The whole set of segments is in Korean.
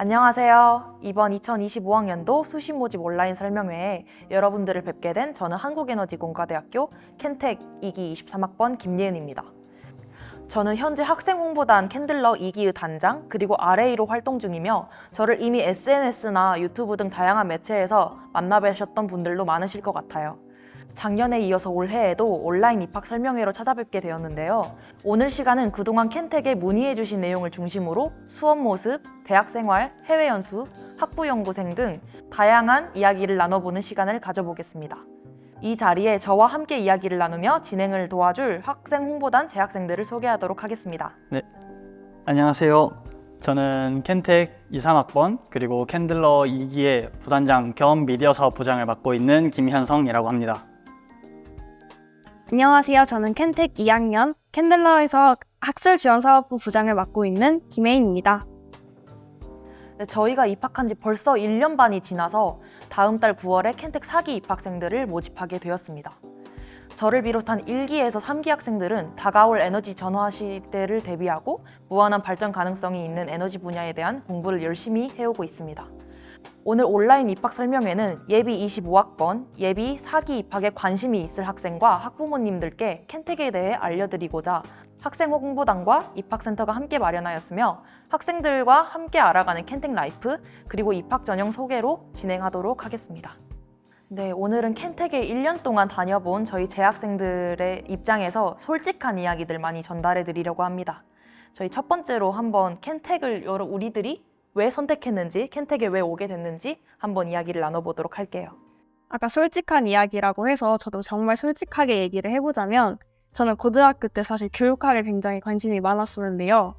안녕하세요. 이번 2025학년도 수시 모집 온라인 설명회에 여러분들을 뵙게 된 저는 한국에너지공과대학교 캔텍 2기 23학번 김예은입니다. 저는 현재 학생홍보단 캔들러 2기의 단장 그리고 RA로 활동 중이며 저를 이미 SNS나 유튜브 등 다양한 매체에서 만나뵈셨던 분들도 많으실 것 같아요. 작년에 이어서 올해에도 온라인 입학 설명회로 찾아뵙게 되었는데요. 오늘 시간은 그동안 캔텍에 문의해주신 내용을 중심으로 수업 모습, 대학생활, 해외연수, 학부연구생 등 다양한 이야기를 나눠보는 시간을 가져보겠습니다. 이 자리에 저와 함께 이야기를 나누며 진행을 도와줄 학생 홍보단 재학생들을 소개하도록 하겠습니다. 네, 안녕하세요. 저는 캔텍 23학번 그리고 캔들러 2기의 부단장 겸 미디어 사업 부장을 맡고 있는 김현성이라고 합니다. 안녕하세요. 저는 캔텍 2학년 캔들러에서 학술지원사업부 부장을 맡고 있는 김혜인입니다. 네, 저희가 입학한 지 벌써 1년 반이 지나서 다음 달 9월에 캔텍 4기 입학생들을 모집하게 되었습니다. 저를 비롯한 1기에서 3기 학생들은 다가올 에너지 전화 시대를 대비하고 무한한 발전 가능성이 있는 에너지 분야에 대한 공부를 열심히 해오고 있습니다. 오늘 온라인 입학 설명회는 예비 25학번, 예비 4기 입학에 관심이 있을 학생과 학부모님들께 캔텍에 대해 알려드리고자 학생 홍보단과 입학센터가 함께 마련하였으며 학생들과 함께 알아가는 캔텍 라이프 그리고 입학 전형 소개로 진행하도록 하겠습니다. 네, 오늘은 캔텍에 1년 동안 다녀본 저희 재학생들의 입장에서 솔직한 이야기들 많이 전달해 드리려고 합니다. 저희 첫 번째로 한번 캔텍을 우리들이 왜 선택했는지, 캔텍에 왜 오게 됐는지 한번 이야기를 나눠보도록 할게요. 아까 솔직한 이야기라고 해서 저도 정말 솔직하게 얘기를 해보자면 저는 고등학교 때 사실 교육학에 굉장히 관심이 많았었는데요.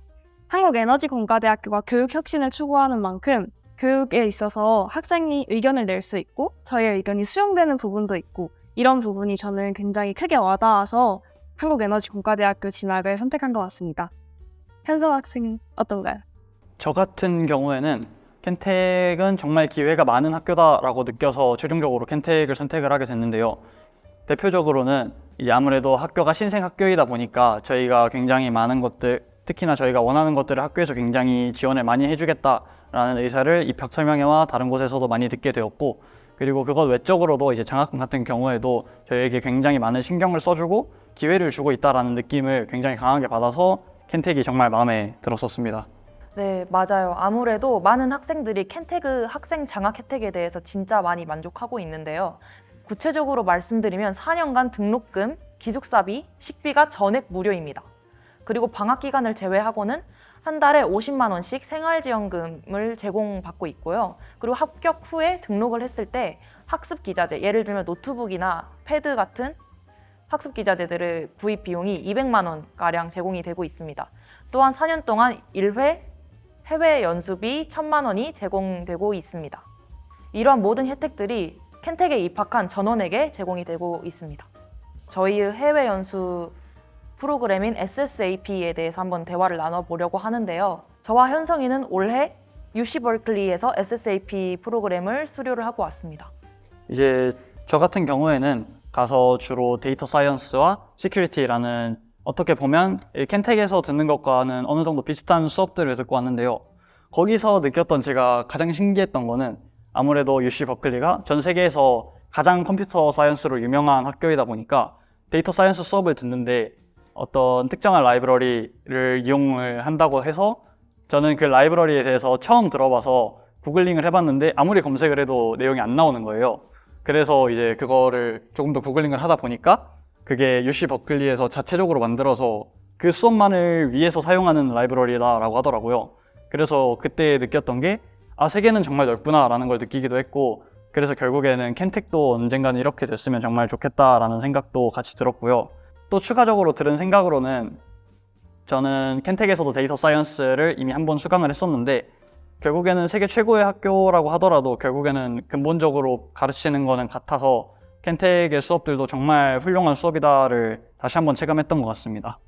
한국에너지공과대학교가 교육혁신을 추구하는 만큼 교육에 있어서 학생이 의견을 낼 수 있고 저의 의견이 수용되는 부분도 있고 이런 부분이 저는 굉장히 크게 와닿아서 한국에너지공과대학교 진학을 선택한 것 같습니다. 현성 학생은 어떤가요? 저 같은 경우에는 캔텍은 정말 기회가 많은 학교다라고 느껴서 최종적으로 캔텍을 선택을 하게 됐는데요. 대표적으로는 아무래도 학교가 신생 학교이다 보니까 저희가 굉장히 많은 것들, 특히나 저희가 원하는 것들을 학교에서 굉장히 지원을 많이 해주겠다라는 의사를 입학 설명회와 다른 곳에서도 많이 듣게 되었고, 그리고 그것 외적으로도 이제 장학금 같은 경우에도 저희에게 굉장히 많은 신경을 써주고 기회를 주고 있다라는 느낌을 굉장히 강하게 받아서 캔텍이 정말 마음에 들었었습니다. 네, 맞아요. 아무래도 많은 학생들이 캔텍 학생 장학 혜택에 대해서 진짜 많이 만족하고 있는데요. 구체적으로 말씀드리면 4년간 등록금, 기숙사비, 식비가 전액 무료입니다. 그리고 방학 기간을 제외하고는 한 달에 50만 원씩 생활지원금을 제공받고 있고요. 그리고 합격 후에 등록을 했을 때 학습 기자재, 예를 들면 노트북이나 패드 같은 학습 기자재들의 구입 비용이 200만 원가량 제공이 되고 있습니다. 또한 4년 동안 1회 해외 연수비 1,000만 원이 제공되고 있습니다. 이러한 모든 혜택들이 캔텍에 입학한 전원에게 제공이 되고 있습니다. 저희의 해외 연수 프로그램인 SSAP에 대해서 한번 대화를 나눠보려고 하는데요. 저와 현성이는 올해 UC 버클리에서 SSAP 프로그램을 수료를 하고 왔습니다. 이제 저 같은 경우에는 가서 주로 데이터 사이언스와 시큐리티라는 어떻게 보면 캔텍에서 듣는 것과는 어느 정도 비슷한 수업들을 듣고 왔는데요. 거기서 느꼈던 제가 가장 신기했던 거는 아무래도 UC 버클리가 전 세계에서 가장 컴퓨터 사이언스로 유명한 학교이다 보니까 데이터 사이언스 수업을 듣는데 어떤 특정한 라이브러리를 이용을 한다고 해서 저는 그 라이브러리에 대해서 처음 들어봐서 구글링을 해봤는데 아무리 검색을 해도 내용이 안 나오는 거예요. 그래서 이제 그거를 조금 더 구글링을 하다 보니까 그게 UC 버클리에서 자체적으로 만들어서 그 수업만을 위해서 사용하는 라이브러리다라고 하더라고요. 그래서 그때 느꼈던 게 세계는 정말 넓구나라는 걸 느끼기도 했고, 그래서 결국에는 캔텍도 언젠가는 이렇게 됐으면 정말 좋겠다라는 생각도 같이 들었고요. 또 추가적으로 들은 생각으로는 저는 캔텍에서도 데이터 사이언스를 이미 한번 수강을 했었는데 결국에는 세계 최고의 학교라고 하더라도 결국에는 근본적으로 가르치는 거는 같아서 캔텍의 수업들도 정말 훌륭한 수업이다를 다시 한번 체감했던 것 같습니다.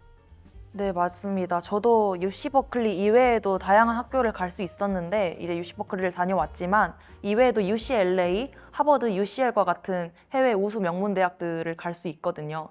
네, 맞습니다. 저도 UC 버클리 이외에도 다양한 학교를 갈 수 있었는데 이제 UC 버클리를 다녀왔지만 이외에도 UCLA, 하버드, UCL과 같은 해외 우수 명문 대학들을 갈 수 있거든요.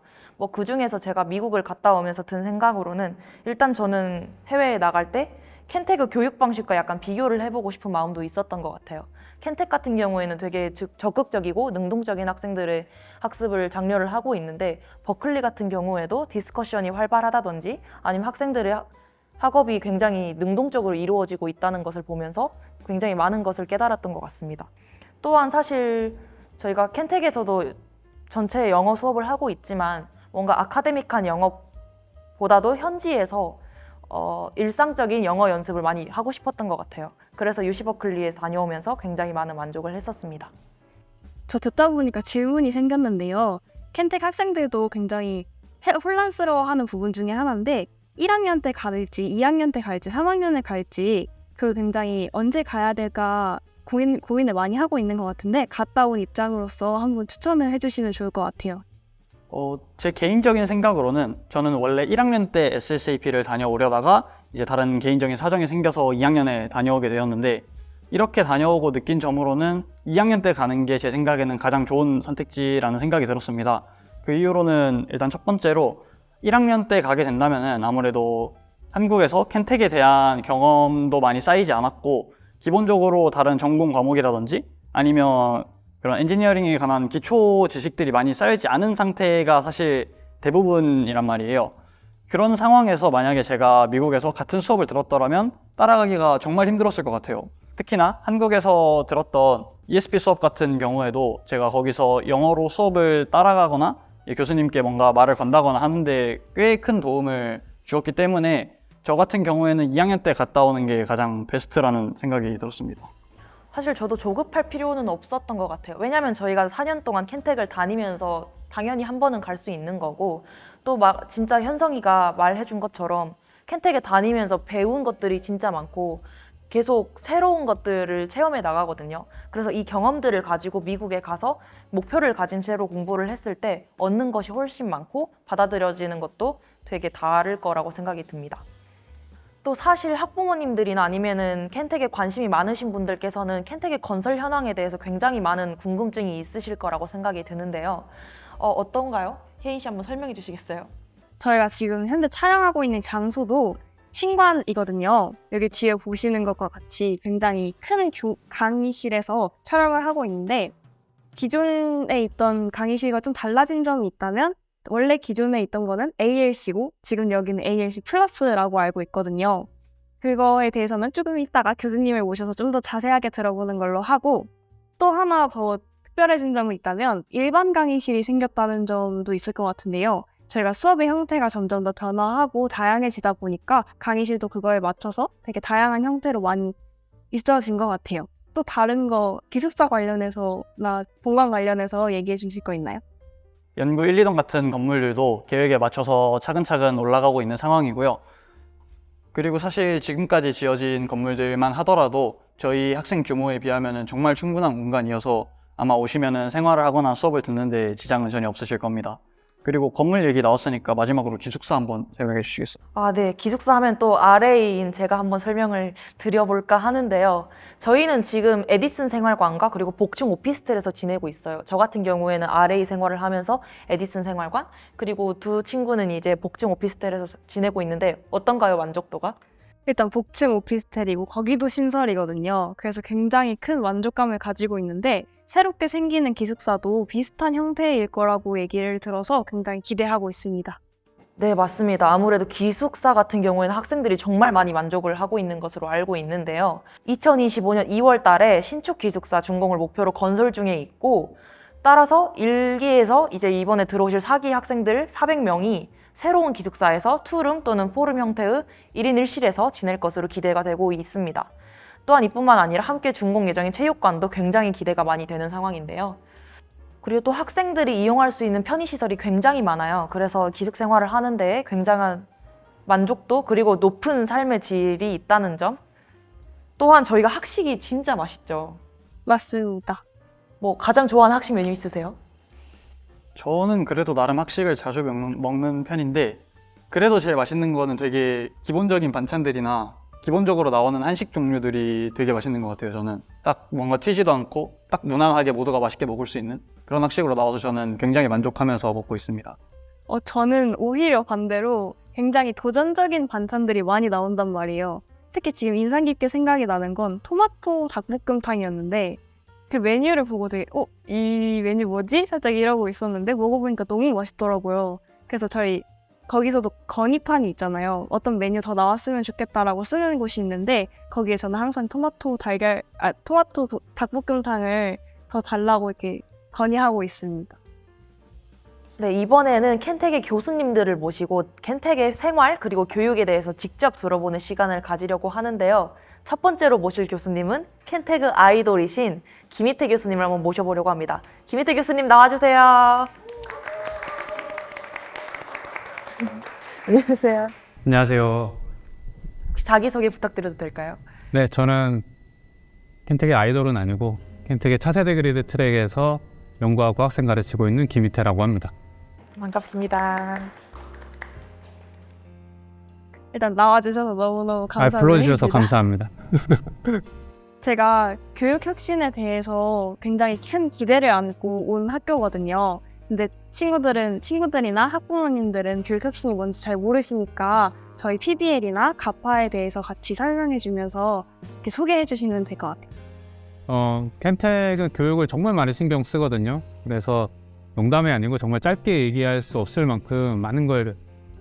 그 중에서 제가 미국을 갔다 오면서 든 생각으로는 일단 저는 해외에 나갈 때 켄테그 교육 방식과 약간 비교를 해보고 싶은 마음도 있었던 것 같아요. 켄텍 같은 경우에는 되게 적극적이고 능동적인 학생들의 학습을 장려를 하고 있는데 버클리 같은 경우에도 디스커션이 활발하다든지 아니면 학생들의 학업이 굉장히 능동적으로 이루어지고 있다는 것을 보면서 굉장히 많은 것을 깨달았던 것 같습니다. 또한 사실 저희가 켄텍에서도 전체 영어 수업을 하고 있지만 뭔가 아카데믹한 영어보다도 현지에서 일상적인 영어 연습을 많이 하고 싶었던 것 같아요. 그래서 UC 버클리에 다녀오면서 굉장히 많은 만족을 했었습니다. 저 듣다 보니까 질문이 생겼는데요. 켄텍 학생들도 굉장히 혼란스러워하는 부분 중에 하나인데 1학년 때 갈지, 2학년 때 갈지, 3학년에 갈지 그 굉장히 언제 가야 될까 고민을 많이 하고 있는 것 같은데 갔다 온 입장으로서 한번 추천을 해주시면 좋을 것 같아요. 제 개인적인 생각으로는 저는 원래 1학년 때 SSAP를 다녀오려다가 이제 다른 개인적인 사정이 생겨서 2학년에 다녀오게 되었는데 이렇게 다녀오고 느낀 점으로는 2학년 때 가는 게 제 생각에는 가장 좋은 선택지라는 생각이 들었습니다. 그 이유로는 일단 첫 번째로 1학년 때 가게 된다면은 아무래도 한국에서 켄텍에 대한 경험도 많이 쌓이지 않았고 기본적으로 다른 전공 과목이라든지 아니면 그런 엔지니어링에 관한 기초 지식들이 많이 쌓이지 않은 상태가 사실 대부분이란 말이에요. 그런 상황에서 만약에 제가 미국에서 같은 수업을 들었더라면 따라가기가 정말 힘들었을 것 같아요. 특히나 한국에서 들었던 ESP 수업 같은 경우에도 제가 거기서 영어로 수업을 따라가거나 교수님께 뭔가 말을 건다거나 하는데 꽤 큰 도움을 주었기 때문에 저 같은 경우에는 2학년 때 갔다 오는 게 가장 베스트라는 생각이 들었습니다. 사실 저도 조급할 필요는 없었던 것 같아요. 왜냐하면 저희가 4년 동안 켄텍을 다니면서 당연히 한 번은 갈 수 있는 거고 또 막 진짜 현성이가 말해준 것처럼 켄텍에 다니면서 배운 것들이 진짜 많고 계속 새로운 것들을 체험해 나가거든요. 그래서 이 경험들을 가지고 미국에 가서 목표를 가진 채로 공부를 했을 때 얻는 것이 훨씬 많고 받아들여지는 것도 되게 다를 거라고 생각이 듭니다. 또 사실 학부모님들이나 아니면은 켄텍에 관심이 많으신 분들께서는 켄텍의 건설 현황에 대해서 굉장히 많은 궁금증이 있으실 거라고 생각이 드는데요. 어떤가요? 혜인 씨 한번 설명해 주시겠어요? 저희가 지금 현재 촬영하고 있는 장소도 신관이거든요. 여기 뒤에 보시는 것과 같이 굉장히 큰 강의실에서 촬영을 하고 있는데 기존에 있던 강의실과 좀 달라진 점이 있다면 원래 기존에 있던 거는 ALC고 지금 여기는 ALC 플러스라고 알고 있거든요. 그거에 대해서는 조금 이따가 교수님을 모셔서 좀 더 자세하게 들어보는 걸로 하고 또 하나 더 특별해진 점이 있다면 일반 강의실이 생겼다는 점도 있을 것 같은데요. 저희가 수업의 형태가 점점 더 변화하고 다양해지다 보니까 강의실도 그거에 맞춰서 되게 다양한 형태로 많이 있어진 것 같아요. 또 다른 거 기숙사 관련해서나 본관 관련해서 얘기해 주실 거 있나요? 연구 1, 2동 같은 건물들도 계획에 맞춰서 차근차근 올라가고 있는 상황이고요. 그리고 사실 지금까지 지어진 건물들만 하더라도 저희 학생 규모에 비하면 정말 충분한 공간이어서 아마 오시면은 생활을 하거나 수업을 듣는데 지장은 전혀 없으실 겁니다. 그리고 건물 얘기 나왔으니까 마지막으로 기숙사 한번 설명해 주시겠어요? 네. 기숙사 하면 또 RA인 제가 한번 설명을 드려볼까 하는데요. 저희는 지금 에디슨 생활관과 그리고 복층 오피스텔에서 지내고 있어요. 저 같은 경우에는 RA 생활을 하면서 에디슨 생활관, 그리고 두 친구는 이제 복층 오피스텔에서 지내고 있는데 어떤가요, 만족도가? 일단 복층 오피스텔이고 거기도 신설이거든요. 그래서 굉장히 큰 만족감을 가지고 있는데 새롭게 생기는 기숙사도 비슷한 형태일 거라고 얘기를 들어서 굉장히 기대하고 있습니다. 네, 맞습니다. 아무래도 기숙사 같은 경우에는 학생들이 정말 많이 만족을 하고 있는 것으로 알고 있는데요. 2025년 2월 달에 신축 기숙사 준공을 목표로 건설 중에 있고 따라서 1기에서 이제 이번에 들어오실 4기 학생들 400명이 새로운 기숙사에서 투룸 또는 포룸 형태의 1인 1실에서 지낼 것으로 기대가 되고 있습니다. 또한 이뿐만 아니라 함께 준공 예정인 체육관도 굉장히 기대가 많이 되는 상황인데요. 그리고 또 학생들이 이용할 수 있는 편의시설이 굉장히 많아요. 그래서 기숙 생활을 하는데 굉장한 만족도 그리고 높은 삶의 질이 있다는 점. 또한 저희가 학식이 진짜 맛있죠. 맞습니다. 가장 좋아하는 학식 메뉴 있으세요? 저는 그래도 나름 학식을 자주 먹는 편인데 그래도 제일 맛있는 거는 되게 기본적인 반찬들이나 기본적으로 나오는 한식 종류들이 되게 맛있는 것 같아요. 저는 딱 뭔가 튀지도 않고 딱 무난하게 모두가 맛있게 먹을 수 있는 그런 학식으로 나와서 저는 굉장히 만족하면서 먹고 있습니다. 저는 오히려 반대로 굉장히 도전적인 반찬들이 많이 나온단 말이에요. 특히 지금 인상 깊게 생각이 나는 건 토마토 닭볶음탕이었는데 그 메뉴를 보고 되게 이 메뉴 뭐지? 살짝 이러고 있었는데 먹어보니까 너무 맛있더라고요. 그래서 저희 거기서도 건의판이 있잖아요. 어떤 메뉴 더 나왔으면 좋겠다라고 쓰는 곳이 있는데 거기에 저는 항상 토마토 닭볶음탕을 더 달라고 이렇게 건의하고 있습니다. 네, 이번에는 켄텍의 교수님들을 모시고 켄텍의 생활 그리고 교육에 대해서 직접 들어보는 시간을 가지려고 하는데요. 첫 번째로 모실 교수님은 켄텍의 아이돌이신 김희태 교수님을 한번 모셔보려고 합니다. 김희태 교수님 나와주세요. 안녕하세요. 안녕하세요. 혹시 자기소개 부탁드려도 될까요? 네, 저는 켄텍의 아이돌은 아니고 켄텍의 차세대 그리드 트랙에서 연구하고 학생 가르치고 있는 김희태라고 합니다. 반갑습니다. 일단 나와주셔서 너무너무 감사합니다. 불러주셔서 감사합니다. 제가 교육 혁신에 대해서 굉장히 큰 기대를 안고 온 학교거든요. 근데 친구들이나 학부모님들은 교육 혁신이 뭔지 잘 모르시니까 저희 PBL이나 가파에 대해서 같이 설명해 주면서 이렇게 소개해 주시면 될 것 같아요. 켄텍은 교육을 정말 많이 신경 쓰거든요. 그래서 농담이 아니고 정말 짧게 얘기할 수 없을 만큼 많은 걸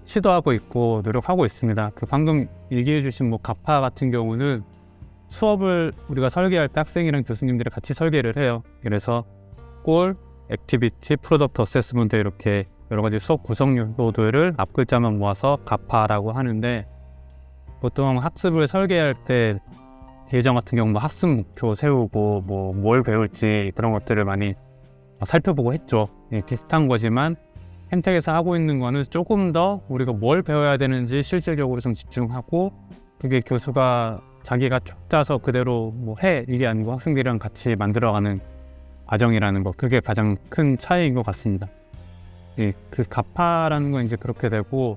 시도하고 있고 노력하고 있습니다. 그 방금 얘기해 주신 가파 같은 경우는 수업을 우리가 설계할 때 학생이랑 교수님들이 같이 설계를 해요. 그래서 골, 액티비티, 프로덕트 어세스먼트 이렇게 여러 가지 수업 구성 요소들을 앞글자만 모아서 가파라고 하는데 보통 학습을 설계할 때 예전 같은 경우 학습 목표 세우고 뭘 배울지 그런 것들을 많이 살펴보고 했죠. 비슷한 거지만 켄텍에서 하고 있는 거는 조금 더 우리가 뭘 배워야 되는지 실질적으로 좀 집중하고 그게 교수가 자기가 쭉 짜서 그대로 해 이게 아니고 학생들이랑 같이 만들어가는 과정이라는 거 그게 가장 큰 차이인 것 같습니다. 그 가파라는 건 이제 그렇게 되고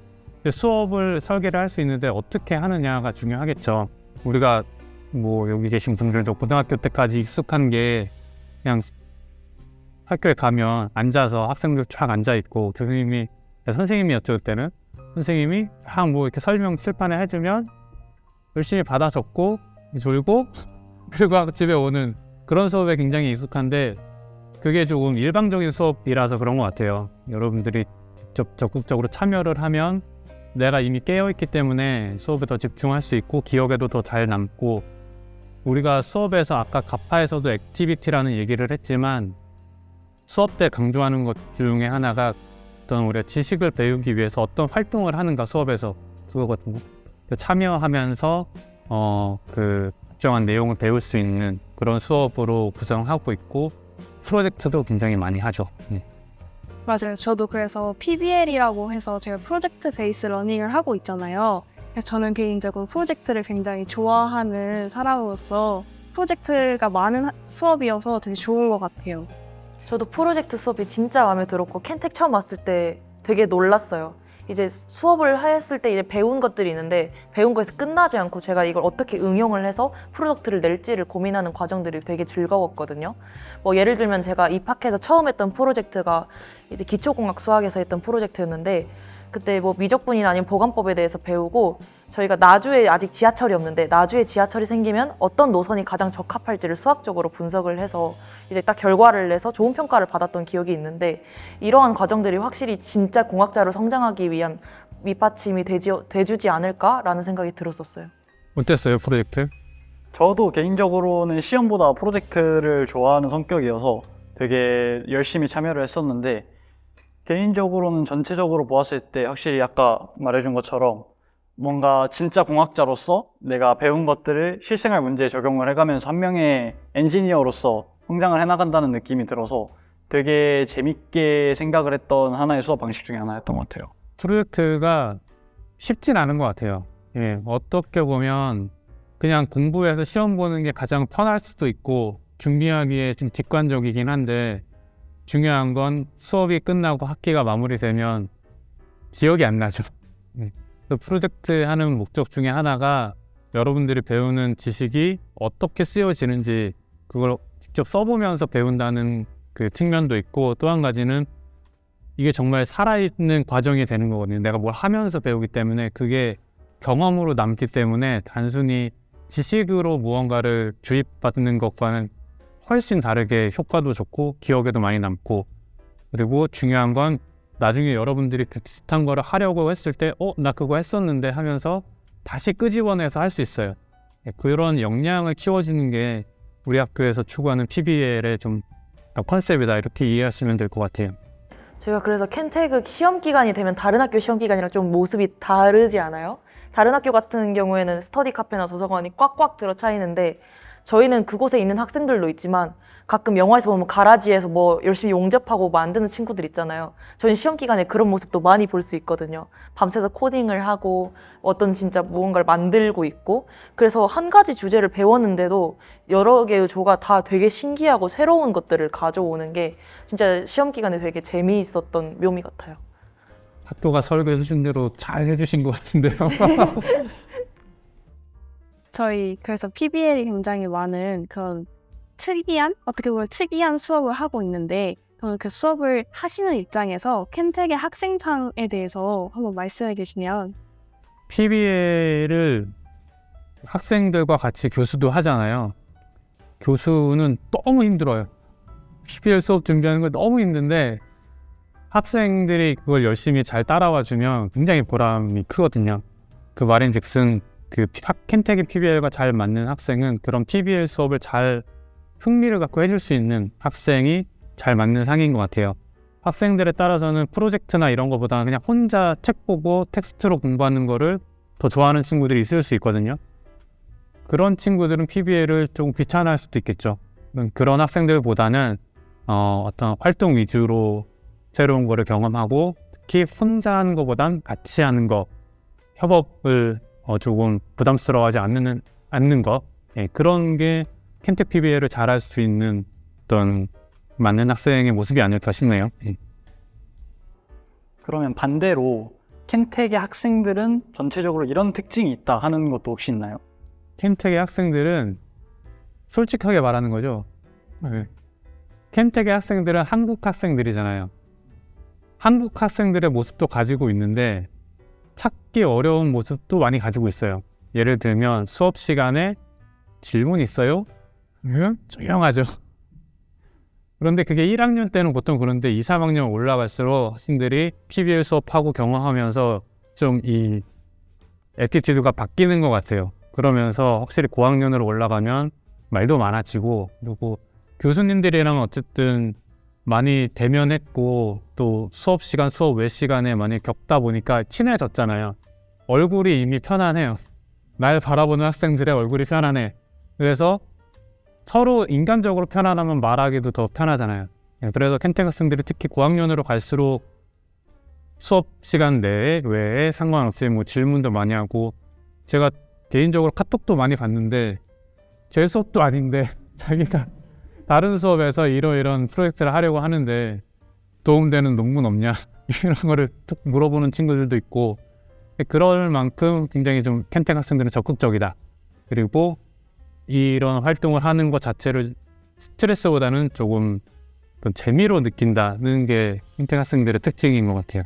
수업을 설계를 할 수 있는데 어떻게 하느냐가 중요하겠죠. 우리가 여기 계신 분들도 고등학교 때까지 익숙한 게 그냥 학교에 가면 앉아서 학생들 쫙 앉아 있고 선생님이 어쩔 때는 선생님이 이렇게 설명 칠판에 해주면 열심히 받아 적고 졸고 그리고 집에 오는 그런 수업에 굉장히 익숙한데 그게 조금 일방적인 수업이라서 그런 것 같아요. 여러분들이 직접 적극적으로 참여를 하면 내가 이미 깨어있기 때문에 수업에 더 집중할 수 있고 기억에도 더 잘 남고 우리가 수업에서 아까 가파에서도 액티비티라는 얘기를 했지만 수업 때 강조하는 것 중에 하나가 어떤 우리가 지식을 배우기 위해서 어떤 활동을 하는가 수업에서 그거거든요. 참여하면서 그 특정한 내용을 배울 수 있는 그런 수업으로 구성하고 있고 프로젝트도 굉장히 많이 하죠. 맞아요. 저도 그래서 PBL이라고 해서 제가 프로젝트 베이스 러닝을 하고 있잖아요. 그래서 저는 개인적으로 프로젝트를 굉장히 좋아하는 사람으로서 프로젝트가 많은 수업이어서 되게 좋은 것 같아요. 저도 프로젝트 수업이 진짜 마음에 들었고 켄텍 처음 왔을 때 되게 놀랐어요. 이제 수업을 했을 때 이제 배운 것들이 있는데 배운 거에서 끝나지 않고 제가 이걸 어떻게 응용을 해서 프로덕트를 낼지를 고민하는 과정들이 되게 즐거웠거든요. 예를 들면 제가 입학해서 처음 했던 프로젝트가 이제 기초공학 수학에서 했던 프로젝트였는데 그때 미적분이나 아니면 보관법에 대해서 배우고 저희가 나주에 아직 지하철이 없는데 나주에 지하철이 생기면 어떤 노선이 가장 적합할지를 수학적으로 분석을 해서 이제 딱 결과를 내서 좋은 평가를 받았던 기억이 있는데 이러한 과정들이 확실히 진짜 공학자로 성장하기 위한 밑받침이 돼주지 않을까라는 생각이 들었었어요. 어땠어요, 프로젝트? 저도 개인적으로는 시험보다 프로젝트를 좋아하는 성격이어서 되게 열심히 참여를 했었는데 개인적으로는 전체적으로 보았을 때 확실히 아까 말해준 것처럼 뭔가 진짜 공학자로서 내가 배운 것들을 실생활 문제에 적용을 해가면서 한 명의 엔지니어로서 성장을 해나간다는 느낌이 들어서 되게 재밌게 생각을 했던 하나의 수업 방식 중에 하나였던 것 같아요. 프로젝트가 쉽진 않은 것 같아요. 어떻게 보면 그냥 공부해서 시험 보는 게 가장 편할 수도 있고 준비하기에 좀 직관적이긴 한데 중요한 건 수업이 끝나고 학기가 마무리되면 기억이 안 나죠. 그 프로젝트 하는 목적 중에 하나가 여러분들이 배우는 지식이 어떻게 쓰여지는지 그걸 직접 써보면서 배운다는 그 측면도 있고 또 한 가지는 이게 정말 살아있는 과정이 되는 거거든요. 내가 뭘 하면서 배우기 때문에 그게 경험으로 남기 때문에 단순히 지식으로 무언가를 주입받는 것과는 훨씬 다르게 효과도 좋고 기억에도 많이 남고, 그리고 중요한 건 나중에 여러분들이 비슷한 거를 하려고 했을 때 나 그거 했었는데 하면서 다시 끄집어내서 할 수 있어요. 그런 역량을 키워주는 게 우리 학교에서 추구하는 PBL의 좀 컨셉이다, 이렇게 이해하시면 될 것 같아요. 저희가 그래서 켄테그 시험 기간이 되면 다른 학교 시험 기간이랑 좀 모습이 다르지 않아요? 다른 학교 같은 경우에는 스터디 카페나 도서관이 꽉꽉 들어차 있는데 저희는 그곳에 있는 학생들도 있지만 가끔 영화에서 보면 가라지에서 뭐 열심히 용접하고 만드는 친구들 있잖아요. 저희는 시험 기간에 그런 모습도 많이 볼 수 있거든요. 밤새서 코딩을 하고 어떤 진짜 무언가를 만들고 있고, 그래서 한 가지 주제를 배웠는데도 여러 개의 조가 다 되게 신기하고 새로운 것들을 가져오는 게 진짜 시험 기간에 되게 재미있었던 묘미 같아요. 학교가 설계해 주신 대로 잘 해주신 것 같은데요. 저희 그래서 PBL이 굉장히 많은 그런 특이한, 어떻게 보면 특이한 수업을 하고 있는데, 저는 그 수업을 하시는 입장에서 켄텍의 학생상에 대해서 한번 말씀해 주시면. PBL을 학생들과 같이 교수도 하잖아요. 교수는 너무 힘들어요. PBL 수업 준비하는 거 너무 힘든데 학생들이 그걸 열심히 잘 따라와 주면 굉장히 보람이 크거든요. 그 말인즉슨 그 켄텍의 PBL과 잘 맞는 학생은 그런 PBL 수업을 잘 흥미를 갖고 해줄 수 있는 학생이 잘 맞는 상인 것 같아요. 학생들에 따라서는 프로젝트나 이런 거보다 그냥 혼자 책 보고 텍스트로 공부하는 거를 더 좋아하는 친구들이 있을 수 있거든요. 그런 친구들은 PBL을 좀 귀찮아할 수도 있겠죠. 그런 학생들보다는 어떤 활동 위주로 새로운 거를 경험하고, 특히 혼자 하는 것보단 같이 하는 거, 협업을 조금 부담스러워하지 않는 거, 그런 게 켄텍 PBL을 잘할 수 있는 어떤 맞는 학생의 모습이 아닐까 싶네요. 그러면 반대로 켄텍의 학생들은 전체적으로 이런 특징이 있다 하는 것도 혹시 있나요? 켄텍의 학생들은 솔직하게 말하는 거죠. 켄텍의 학생들은 한국 학생들이잖아요. 한국 학생들의 모습도 가지고 있는데 찾기 어려운 모습도 많이 가지고 있어요. 예를 들면 수업 시간에 질문 있어요? 그러면 조용하죠. 그런데 그게 1학년 때는 보통 그런데 2, 3학년 올라갈수록 학생들이 PBL 수업하고 경험하면서 좀 이 애티튜드가 바뀌는 것 같아요. 그러면서 확실히 고학년으로 올라가면 말도 많아지고, 그리고 교수님들이랑 어쨌든 많이 대면했고 또 수업 시간, 수업 외 시간에 많이 겪다 보니까 친해졌잖아요. 얼굴이 이미 편안해요. 날 바라보는 학생들의 얼굴이 편안해. 그래서 서로 인간적으로 편안하면 말하기도 더 편하잖아요. 그래서 켄텍 학생들이 특히 고학년으로 갈수록 수업 시간 내에 외에 상관없이 뭐 질문도 많이 하고, 제가 개인적으로 카톡도 많이 봤는데 제 수업도 아닌데 자기가 다른 수업에서 이런 프로젝트를 하려고 하는데 도움되는 논문 없냐 이런 거를 툭 물어보는 친구들도 있고, 그럴 만큼 굉장히 좀 켄텍 학생들은 적극적이다. 그리고 이런 활동을 하는 것 자체를 스트레스보다는 조금 재미로 느낀다는 게 켄텍 학생들의 특징인 것 같아요.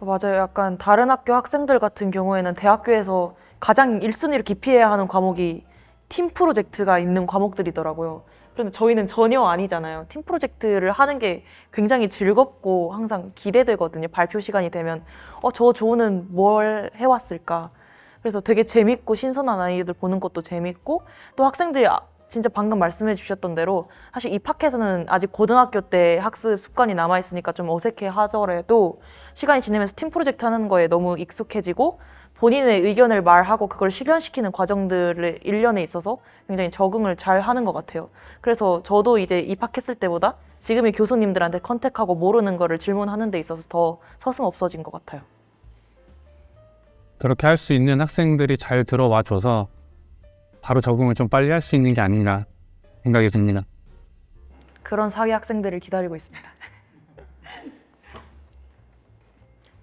맞아요. 약간 다른 학교 학생들 같은 경우에는 대학교에서 가장 1순위를 기피해야 하는 과목이 팀 프로젝트가 있는 과목들이더라고요. 그런데 저희는 전혀 아니잖아요. 팀 프로젝트를 하는 게 굉장히 즐겁고 항상 기대되거든요. 발표 시간이 되면 저 조는 뭘 해왔을까. 그래서 되게 재밌고 신선한 아이들 보는 것도 재밌고, 또 학생들이 진짜 방금 말씀해 주셨던 대로 사실 입학해서는 아직 고등학교 때 학습 습관이 남아있으니까 좀 어색해 하더라도 시간이 지나면서 팀 프로젝트 하는 거에 너무 익숙해지고 본인의 의견을 말하고 그걸 실현시키는 과정들을 1년에 있어서 굉장히 적응을 잘 하는 것 같아요. 그래서 저도 이제 입학했을 때보다 지금의 교수님들한테 컨택하고 모르는 거를 질문하는 데 있어서 더 서슴없어진 것 같아요. 그렇게 할 수 있는 학생들이 잘 들어와 줘서 바로 적응을 좀 빨리 할 수 있는 게 아닌가 생각이 듭니다. 그런 사기 학생들을 기다리고 있습니다.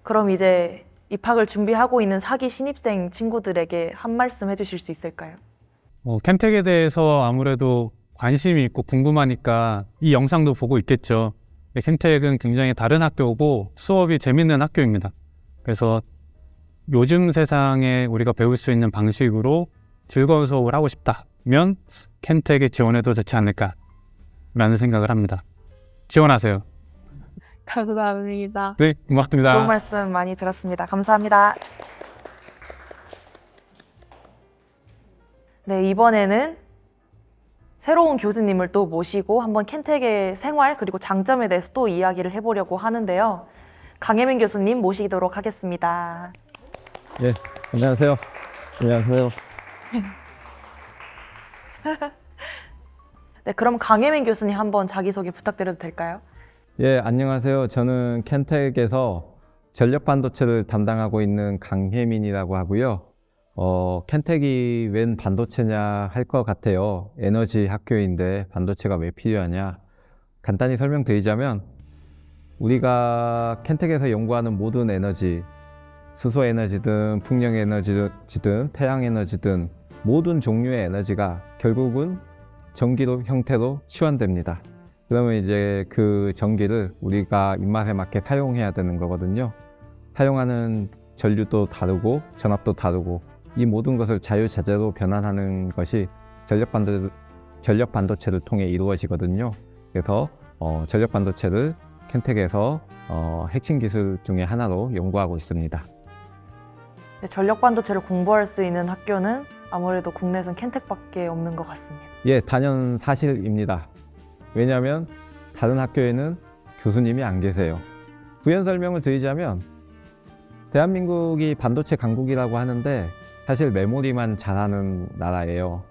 그럼 이제 입학을 준비하고 있는 사기 신입생 친구들에게 한 말씀 해주실 수 있을까요? 켄텍에 대해서 아무래도 관심이 있고 궁금하니까 이 영상도 보고 있겠죠. 켄텍은 굉장히 다른 학교고 수업이 재밌는 학교입니다. 그래서 요즘 세상에 우리가 배울 수 있는 방식으로 즐거운 수업을 하고 싶다면 켄텍에 지원해도 좋지 않을까라는 생각을 합니다. 지원하세요. 감사합니다. 네, 고맙습니다. 좋은 말씀 많이 들었습니다. 감사합니다. 네, 이번에는 새로운 교수님을 또 모시고 한번 켄텍의 생활 그리고 장점에 대해서 또 이야기를 해보려고 하는데요. 강혜민 교수님 모시도록 하겠습니다. 예, 안녕하세요. 안녕하세요. 네, 그럼 강혜민 교수님 한번 자기소개 부탁드려도 될까요? 예, 안녕하세요. 저는 켄텍에서 전력 반도체를 담당하고 있는 강혜민이라고 하고요. 켄텍이 웬 반도체냐 할 것 같아요. 에너지 학교인데 반도체가 왜 필요하냐? 간단히 설명드리자면 우리가 켄텍에서 연구하는 모든 에너지, 수소 에너지든 풍력 에너지든 태양 에너지든 모든 종류의 에너지가 결국은 전기로 형태로 치환됩니다. 그러면 이제 그 전기를 우리가 입맛에 맞게 사용해야 되는 거거든요. 사용하는 전류도 다르고 전압도 다르고 이 모든 것을 자유자재로 변환하는 것이 전력 반도체를 통해 이루어지거든요. 그래서 전력 반도체를 켄텍에서 핵심 기술 중에 하나로 연구하고 있습니다. 네, 전력 반도체를 공부할 수 있는 학교는 아무래도 국내에선 켄텍밖에 없는 것 같습니다. 예, 단연 사실입니다. 왜냐하면 다른 학교에는 교수님이 안 계세요. 부연 설명을 드리자면 대한민국이 반도체 강국이라고 하는데 사실 메모리만 잘하는 나라예요.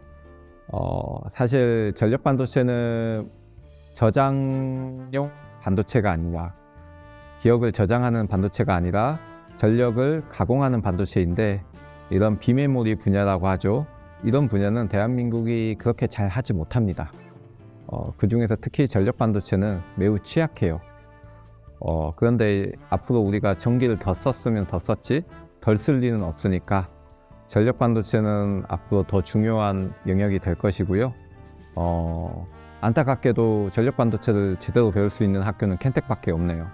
사실 전력 반도체는 저장용 반도체가 아니라 기억을 저장하는 반도체가 아니라 전력을 가공하는 반도체인데 이런 비메모리 분야라고 하죠. 이런 분야는 대한민국이 그렇게 잘 하지 못합니다. 그 중에서 특히 전력 반도체는 매우 취약해요. 그런데 앞으로 우리가 전기를 더 썼으면 더 썼지 덜 쓸 리는 없으니까 전력 반도체는 앞으로 더 중요한 영역이 될 것이고요. 안타깝게도 전력 반도체를 제대로 배울 수 있는 학교는 켄텍밖에 없네요.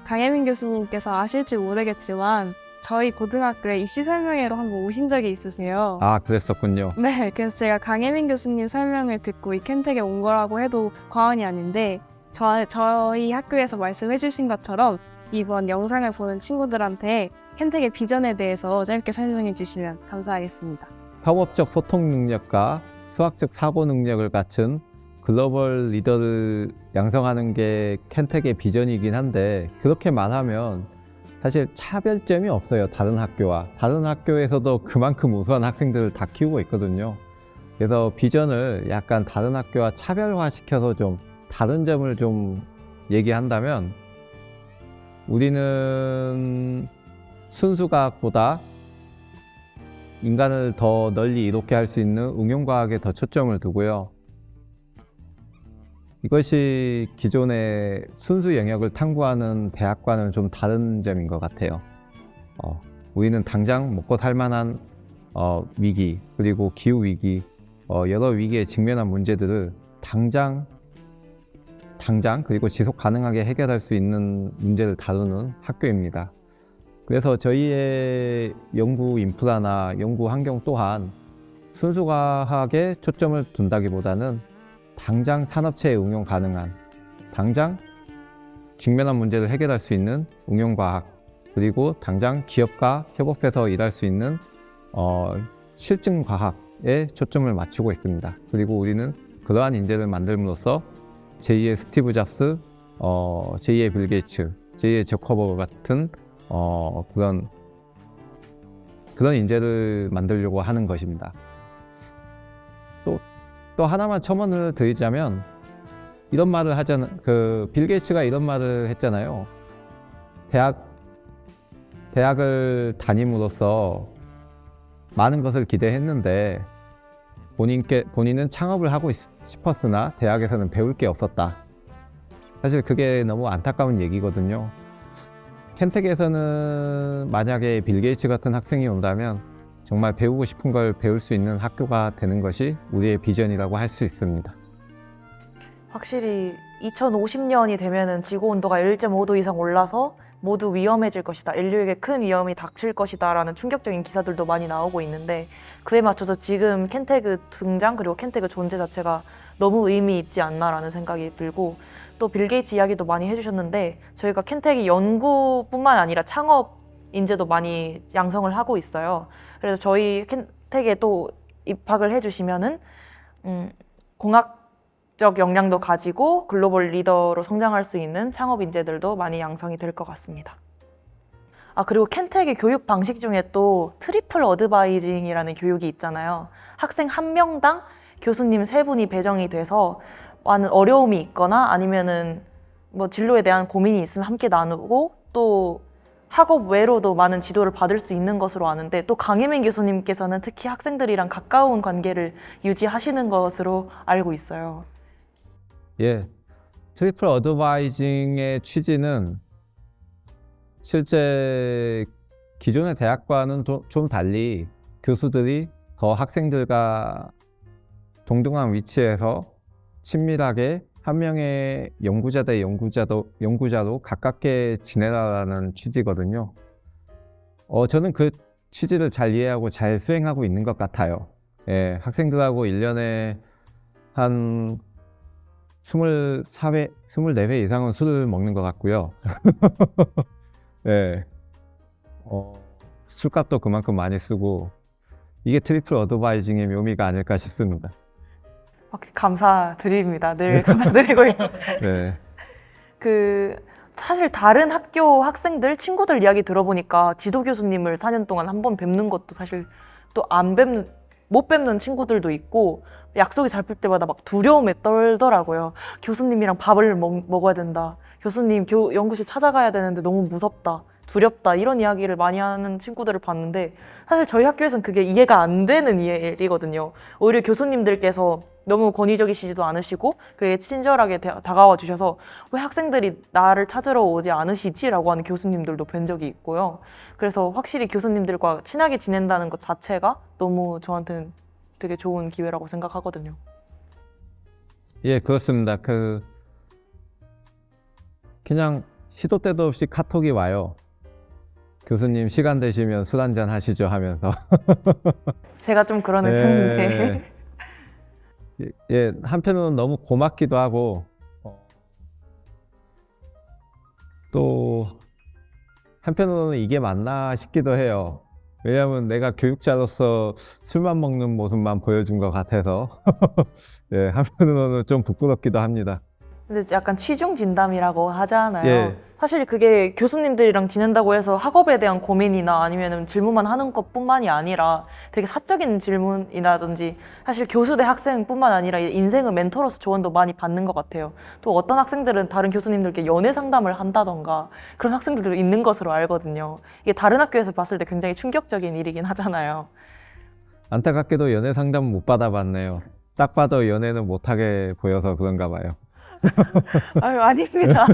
강혜민 교수님께서 아실지 모르겠지만 저희 고등학교에 입시 설명회로 한번 오신 적이 있으세요. 아, 그랬었군요. 네, 그래서 제가 강혜민 교수님 설명을 듣고 이 켄텍에 온 거라고 해도 과언이 아닌데 저희 학교에서 말씀해 주신 것처럼 이번 영상을 보는 친구들한테 켄텍의 비전에 대해서 짧게 설명해 주시면 감사하겠습니다. 협업적 소통 능력과 수학적 사고 능력을 갖춘 글로벌 리더를 양성하는 게 켄텍의 비전이긴 한데 그렇게 말하면 사실 차별점이 없어요. 다른 학교와. 다른 학교에서도 그만큼 우수한 학생들을 다 키우고 있거든요. 그래서 비전을 약간 다른 학교와 차별화시켜서 좀 다른 점을 좀 얘기한다면 우리는 순수과학보다 인간을 더 널리 이롭게 할 수 있는 응용과학에 더 초점을 두고요. 이것이 기존의 순수 영역을 탐구하는 대학과는 좀 다른 점인 것 같아요. 우리는 당장 먹고 살 만한 위기, 그리고 기후위기, 여러 위기에 직면한 문제들을 당장 그리고 지속 가능하게 해결할 수 있는 문제를 다루는 학교입니다. 그래서 저희의 연구 인프라나 연구 환경 또한 순수과학에 초점을 둔다기보다는 당장 산업체에 응용 가능한, 당장 직면한 문제를 해결할 수 있는 응용과학, 그리고 당장 기업과 협업해서 일할 수 있는 실증과학에 초점을 맞추고 있습니다. 그리고 우리는 그러한 인재를 만들므로써 제2의 스티브 잡스, 제2의 빌 게이츠, 제2의 저커버 같은 그런 인재를 만들려고 하는 것입니다. 또 하나만 첨언을 드리자면 이런 말을 빌 게이츠가 이런 말을 했잖아요. 대학을 다님으로써 많은 것을 기대했는데 본인은 창업을 하고 싶었으나 대학에서는 배울 게 없었다. 사실 그게 너무 안타까운 얘기거든요. 켄텍에서는 만약에 빌 게이츠 같은 학생이 온다면 정말 배우고 싶은 걸 배울 수 있는 학교가 되는 것이 우리의 비전이라고 할 수 있습니다. 확실히 2050년이 되면은 지구 온도가 1.5도 이상 올라서 모두 위험해질 것이다. 인류에게 큰 위험이 닥칠 것이다. 라는 충격적인 기사들도 많이 나오고 있는데 그에 맞춰서 지금 켄테그 등장 그리고 켄테그 존재 자체가 너무 의미 있지 않나라는 생각이 들고 또 빌 게이츠 이야기도 많이 해주셨는데 저희가 켄텍이 연구뿐만 아니라 창업 인재도 많이 양성을 하고 있어요. 그래서 저희 켄텍에 또 입학을 해주시면은 공학적 역량도 가지고 글로벌 리더로 성장할 수 있는 창업 인재들도 많이 양성이 될 것 같습니다. 그리고 켄텍의 교육 방식 중에 또 트리플 어드바이징이라는 교육이 있잖아요. 학생 한 명당 교수님 3분이 배정이 돼서 많은 어려움이 있거나 아니면은 뭐 진로에 대한 고민이 있으면 함께 나누고 또 학업 외로도 많은 지도를 받을 수 있는 것으로 아는데 또 강혜민 교수님께서는 특히 학생들이랑 가까운 관계를 유지하시는 것으로 알고 있어요. 예, 트리플 어드바이징의 취지는 실제 기존의 대학과는 좀 달리 교수들이 더 학생들과 동등한 위치에서 친밀하게 한 명의 연구자 대 연구자로 가깝게 지내라는 취지거든요. 저는 그 취지를 잘 이해하고 잘 수행하고 있는 것 같아요. 예, 학생들하고 1년에 한 24회 이상은 술을 먹는 것 같고요. 예, 술값도 그만큼 많이 쓰고 이게 트리플 어드바이징의 묘미가 아닐까 싶습니다. 감사드립니다. 늘 감사드리고 있고 네. 사실 다른 학교 학생들, 친구들 이야기 들어보니까 지도 교수님을 4년 동안 한 번 뵙는 것도 사실 또 못 뵙는 친구들도 있고 약속이 잡힐 때마다 막 두려움에 떨더라고요. 교수님이랑 밥을 먹어야 된다. 교수님 연구실 찾아가야 되는데 너무 무섭다. 두렵다. 이런 이야기를 많이 하는 친구들을 봤는데 사실 저희 학교에서는 그게 이해가 안 되는 일이거든요. 오히려 교수님들께서 너무 권위적이시지도 않으시고 그게 친절하게 다가와 주셔서 왜 학생들이 나를 찾으러 오지 않으시지? 라고 하는 교수님들도 뵌 적이 있고요. 그래서 확실히 교수님들과 친하게 지낸다는 것 자체가 너무 저한테는 되게 좋은 기회라고 생각하거든요. 예, 그렇습니다. 그냥 시도 때도 없이 카톡이 와요. 교수님 시간 되시면 술 한잔 하시죠 하면서. 제가 좀 그러는 편인데. 예, 한편으로는 너무 고맙기도 하고 또 한편으로는 이게 맞나 싶기도 해요. 왜냐하면 내가 교육자로서 술만 먹는 모습만 보여준 것 같아서 예, 한편으로는 좀 부끄럽기도 합니다. 근데 약간 취중 진담이라고 하잖아요. 예. 사실 그게 교수님들이랑 지낸다고 해서 학업에 대한 고민이나 아니면 질문만 하는 것뿐만이 아니라 되게 사적인 질문이라든지 사실 교수 대 학생뿐만 아니라 인생의 멘토로서 조언도 많이 받는 것 같아요. 또 어떤 학생들은 다른 교수님들께 연애 상담을 한다던가 그런 학생들도 있는 것으로 알거든요. 이게 다른 학교에서 봤을 때 굉장히 충격적인 일이긴 하잖아요. 안타깝게도 연애 상담 못 받아봤네요. 딱 봐도 연애는 못하게 보여서 그런가 봐요. 아유, 아닙니다.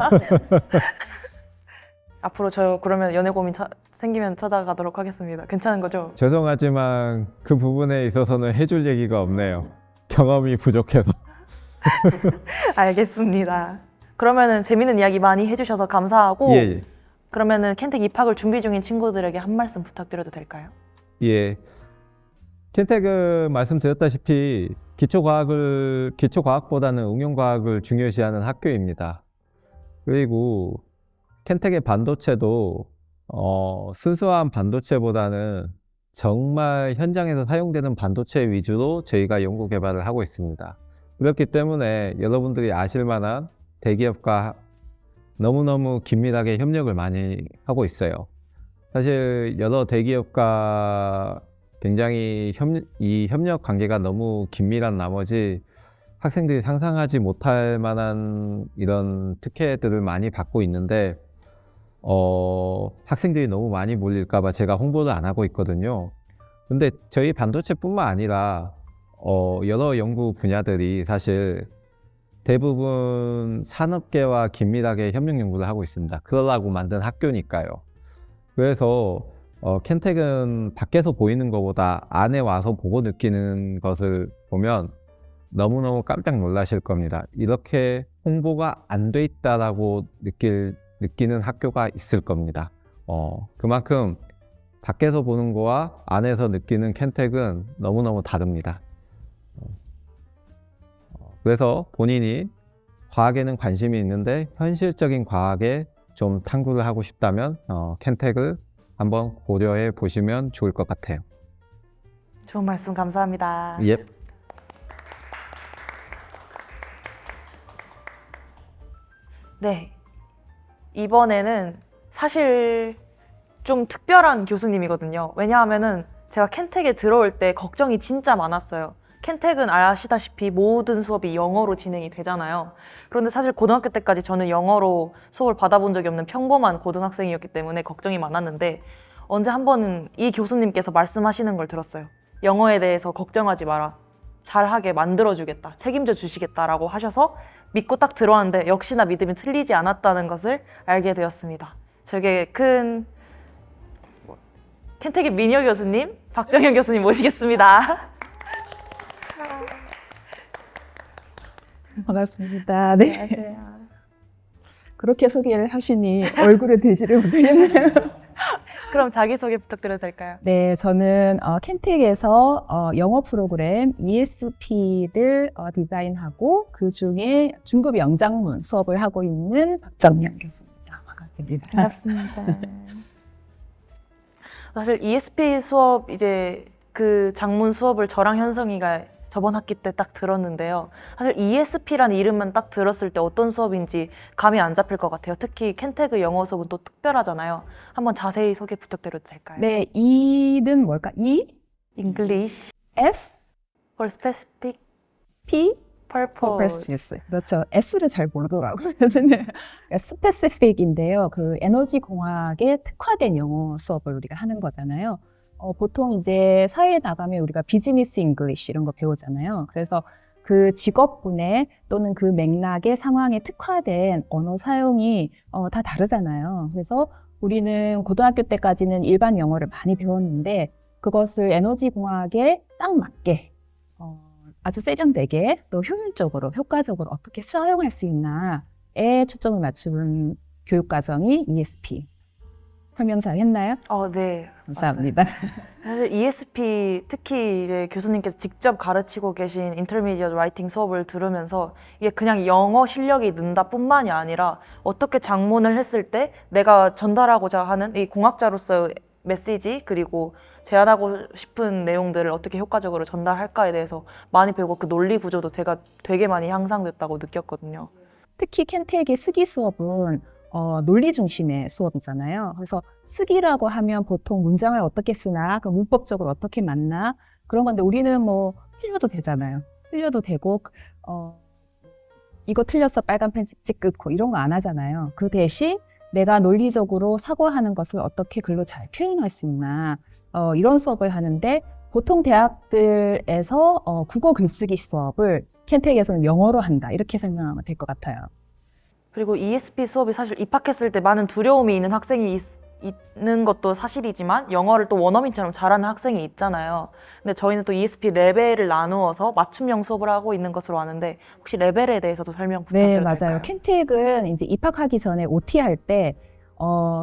앞으로 저 그러면 연애 고민 생기면 찾아가도록 하겠습니다. 괜찮은 거죠? 죄송하지만 그 부분에 있어서는 해줄 얘기가 없네요. 경험이 부족해서. 알겠습니다. 그러면은 재밌는 이야기 많이 해주셔서 감사하고 예. 그러면은 켄텍 입학을 준비 중인 친구들에게 한 말씀 부탁드려도 될까요? 예. 켄텍은 말씀드렸다시피 기초과학보다는 응용과학을 중요시하는 학교입니다. 그리고 켄텍의 반도체도 순수한 반도체보다는 정말 현장에서 사용되는 반도체 위주로 저희가 연구 개발을 하고 있습니다. 그렇기 때문에 여러분들이 아실 만한 대기업과 너무너무 긴밀하게 협력을 많이 하고 있어요. 사실 여러 대기업과 굉장히 이 협력 관계가 너무 긴밀한 나머지 학생들이 상상하지 못할 만한 이런 특혜들을 많이 받고 있는데 학생들이 너무 많이 몰릴까 봐 제가 홍보를 안 하고 있거든요. 근데 저희 반도체뿐만 아니라 여러 연구 분야들이 사실 대부분 산업계와 긴밀하게 협력 연구를 하고 있습니다. 그러려고 만든 학교니까요. 그래서 켄텍은 밖에서 보이는 것보다 안에 와서 보고 느끼는 것을 보면 너무너무 깜짝 놀라실 겁니다. 이렇게 홍보가 안 돼 있다라고 느낄 느끼는 학교가 있을 겁니다. 그만큼 밖에서 보는 거와 안에서 느끼는 켄텍은 너무너무 다릅니다. 그래서 본인이 과학에는 관심이 있는데 현실적인 과학에 좀 탐구를 하고 싶다면 켄텍을 한번 고려해 보시면 좋을 것 같아요. 좋은 말씀 감사합니다. 예. 네. 이번에는 사실 좀 특별한 교수님이거든요. 왜냐하면은 제가 켄텍에 들어올 때 걱정이 진짜 많았어요. 켄텍은 아시다시피 모든 수업이 영어로 진행이 되잖아요. 그런데 사실 고등학교 때까지 저는 영어로 수업을 받아본 적이 없는 평범한 고등학생이었기 때문에 걱정이 많았는데 언제 한 번은 이 교수님께서 말씀하시는 걸 들었어요. 영어에 대해서 걱정하지 마라. 잘하게 만들어주겠다. 책임져 주시겠다라고 하셔서 믿고 딱 들어왔는데 역시나 믿음이 틀리지 않았다는 것을 알게 되었습니다. 저에게 큰 켄텍의 미녀 교수님, 박정현 교수님 모시겠습니다. 반갑습니다. 네. 안녕하세요. 그렇게 소개를 하시니 얼굴에 들지를 못하겠네요. 그럼 자기소개 부탁드려도 될까요? 네, 저는 켄텍에서 영어 프로그램 ESP를 디자인하고 그 중에 중급 영장문 수업을 하고 있는 박정현 교수입니다. 반갑습니다. 반갑습니다. 사실 ESP 수업 이제 그 장문 수업을 저랑 현성이가 저번 학기 때 딱 들었는데요. 사실 ESP라는 이름만 딱 들었을 때 어떤 수업인지 감이 안 잡힐 것 같아요. 특히 켄텍의 영어 수업은 또 특별하잖아요. 한번 자세히 소개 부탁드려도 될까요? 네, E는 뭘까? E, English S, for specific P, purpose. purposes. 그렇죠. S를 잘 모르더라고요. 요즘에 스페시픽인데요. 그 에너지 공학에 특화된 영어 수업을 우리가 하는 거잖아요. 보통 이제 사회에 나가면 우리가 비즈니스 잉글리시 이런 거 배우잖아요. 그래서 그 직업군에 또는 그 맥락의 상황에 특화된 언어 사용이 다 다르잖아요. 그래서 우리는 고등학교 때까지는 일반 영어를 많이 배웠는데 그것을 에너지 공학에 딱 맞게 아주 세련되게 또 효율적으로 효과적으로 어떻게 사용할 수 있나에 초점을 맞춘 교육 과정이 ESP. 설명 잘 했나요? 네. 감사합니다. 사실 ESP 특히 이제 교수님께서 직접 가르치고 계신 인터미디어트 라이팅 수업을 들으면서 이게 그냥 영어 실력이 는다 뿐만이 아니라 어떻게 작문을 했을 때 내가 전달하고자 하는 이 공학자로서의 메시지 그리고 제안하고 싶은 내용들을 어떻게 효과적으로 전달할까에 대해서 많이 배우고 그 논리 구조도 제가 되게 많이 향상됐다고 느꼈거든요. 특히 켄텍의 쓰기 수업은 논리 중심의 수업이잖아요. 그래서 쓰기라고 하면 보통 문장을 어떻게 쓰나, 그 문법적으로 어떻게 맞나 그런 건데 우리는 뭐 틀려도 되잖아요. 틀려도 되고 이거 틀렸어 빨간 펜 찍찍 끊고 이런 거 안 하잖아요. 그 대신 내가 논리적으로 사고하는 것을 어떻게 글로 잘 표현할 수 있나 이런 수업을 하는데 보통 대학들에서 국어 글쓰기 수업을 켄텍에서는 영어로 한다 이렇게 생각하면 될 것 같아요. 그리고 ESP 수업이 사실 입학했을 때 많은 두려움이 있는 학생이 있는 것도 사실이지만 영어를 또 원어민처럼 잘하는 학생이 있잖아요. 근데 저희는 또 ESP 레벨을 나누어서 맞춤형 수업을 하고 있는 것으로 아는데 혹시 레벨에 대해서도 설명 네, 부탁드려도 맞아요. 될까요? 켄텍은 이제 입학하기 전에 OT 할 때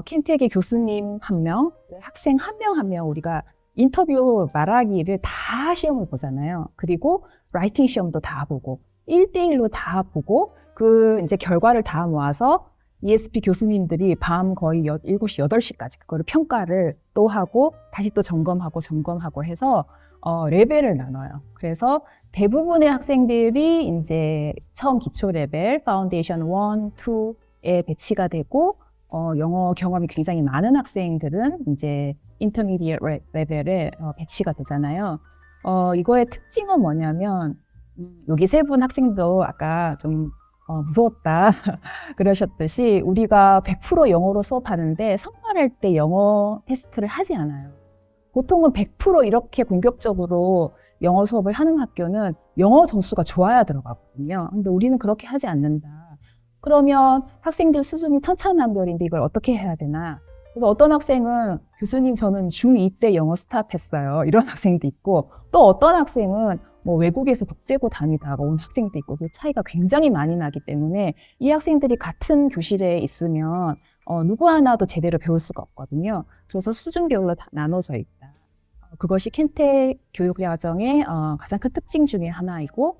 켄텍의 교수님 한 명, 학생 한 명 한 명 우리가 인터뷰 말하기를 다 시험을 보잖아요. 그리고 라이팅 시험도 다 보고 1대1로 다 보고 그 이제 결과를 다 모아서 ESP 교수님들이 밤 거의 7시, 8시까지 그거를 평가를 또 하고 다시 또 점검하고 해서 레벨을 나눠요. 그래서 대부분의 학생들이 이제 처음 기초 레벨, 파운데이션 1, 2에 배치가 되고 영어 경험이 굉장히 많은 학생들은 이제 인터미디엇 레벨에 배치가 되잖아요. 이거의 특징은 뭐냐면 여기 세 분 학생도 아까 좀 무서웠다 그러셨듯이 우리가 100% 영어로 수업하는데 선발할 때 영어 테스트를 하지 않아요. 보통은 100% 이렇게 공격적으로 영어 수업을 하는 학교는 영어 점수가 좋아야 들어가거든요. 근데 우리는 그렇게 하지 않는다. 그러면 학생들 수준이 천차만별인데 이걸 어떻게 해야 되나? 그래서 어떤 학생은 교수님 저는 중2 때 영어 스탑했어요. 이런 학생도 있고 또 어떤 학생은 뭐 외국에서 국제고 다니다가 온 학생도 있고 그 차이가 굉장히 많이 나기 때문에 이 학생들이 같은 교실에 있으면 누구 하나도 제대로 배울 수가 없거든요. 그래서 수준별로 다 나눠져 있다. 그것이 켄텍 교육 과정의 가장 큰 특징 중에 하나이고,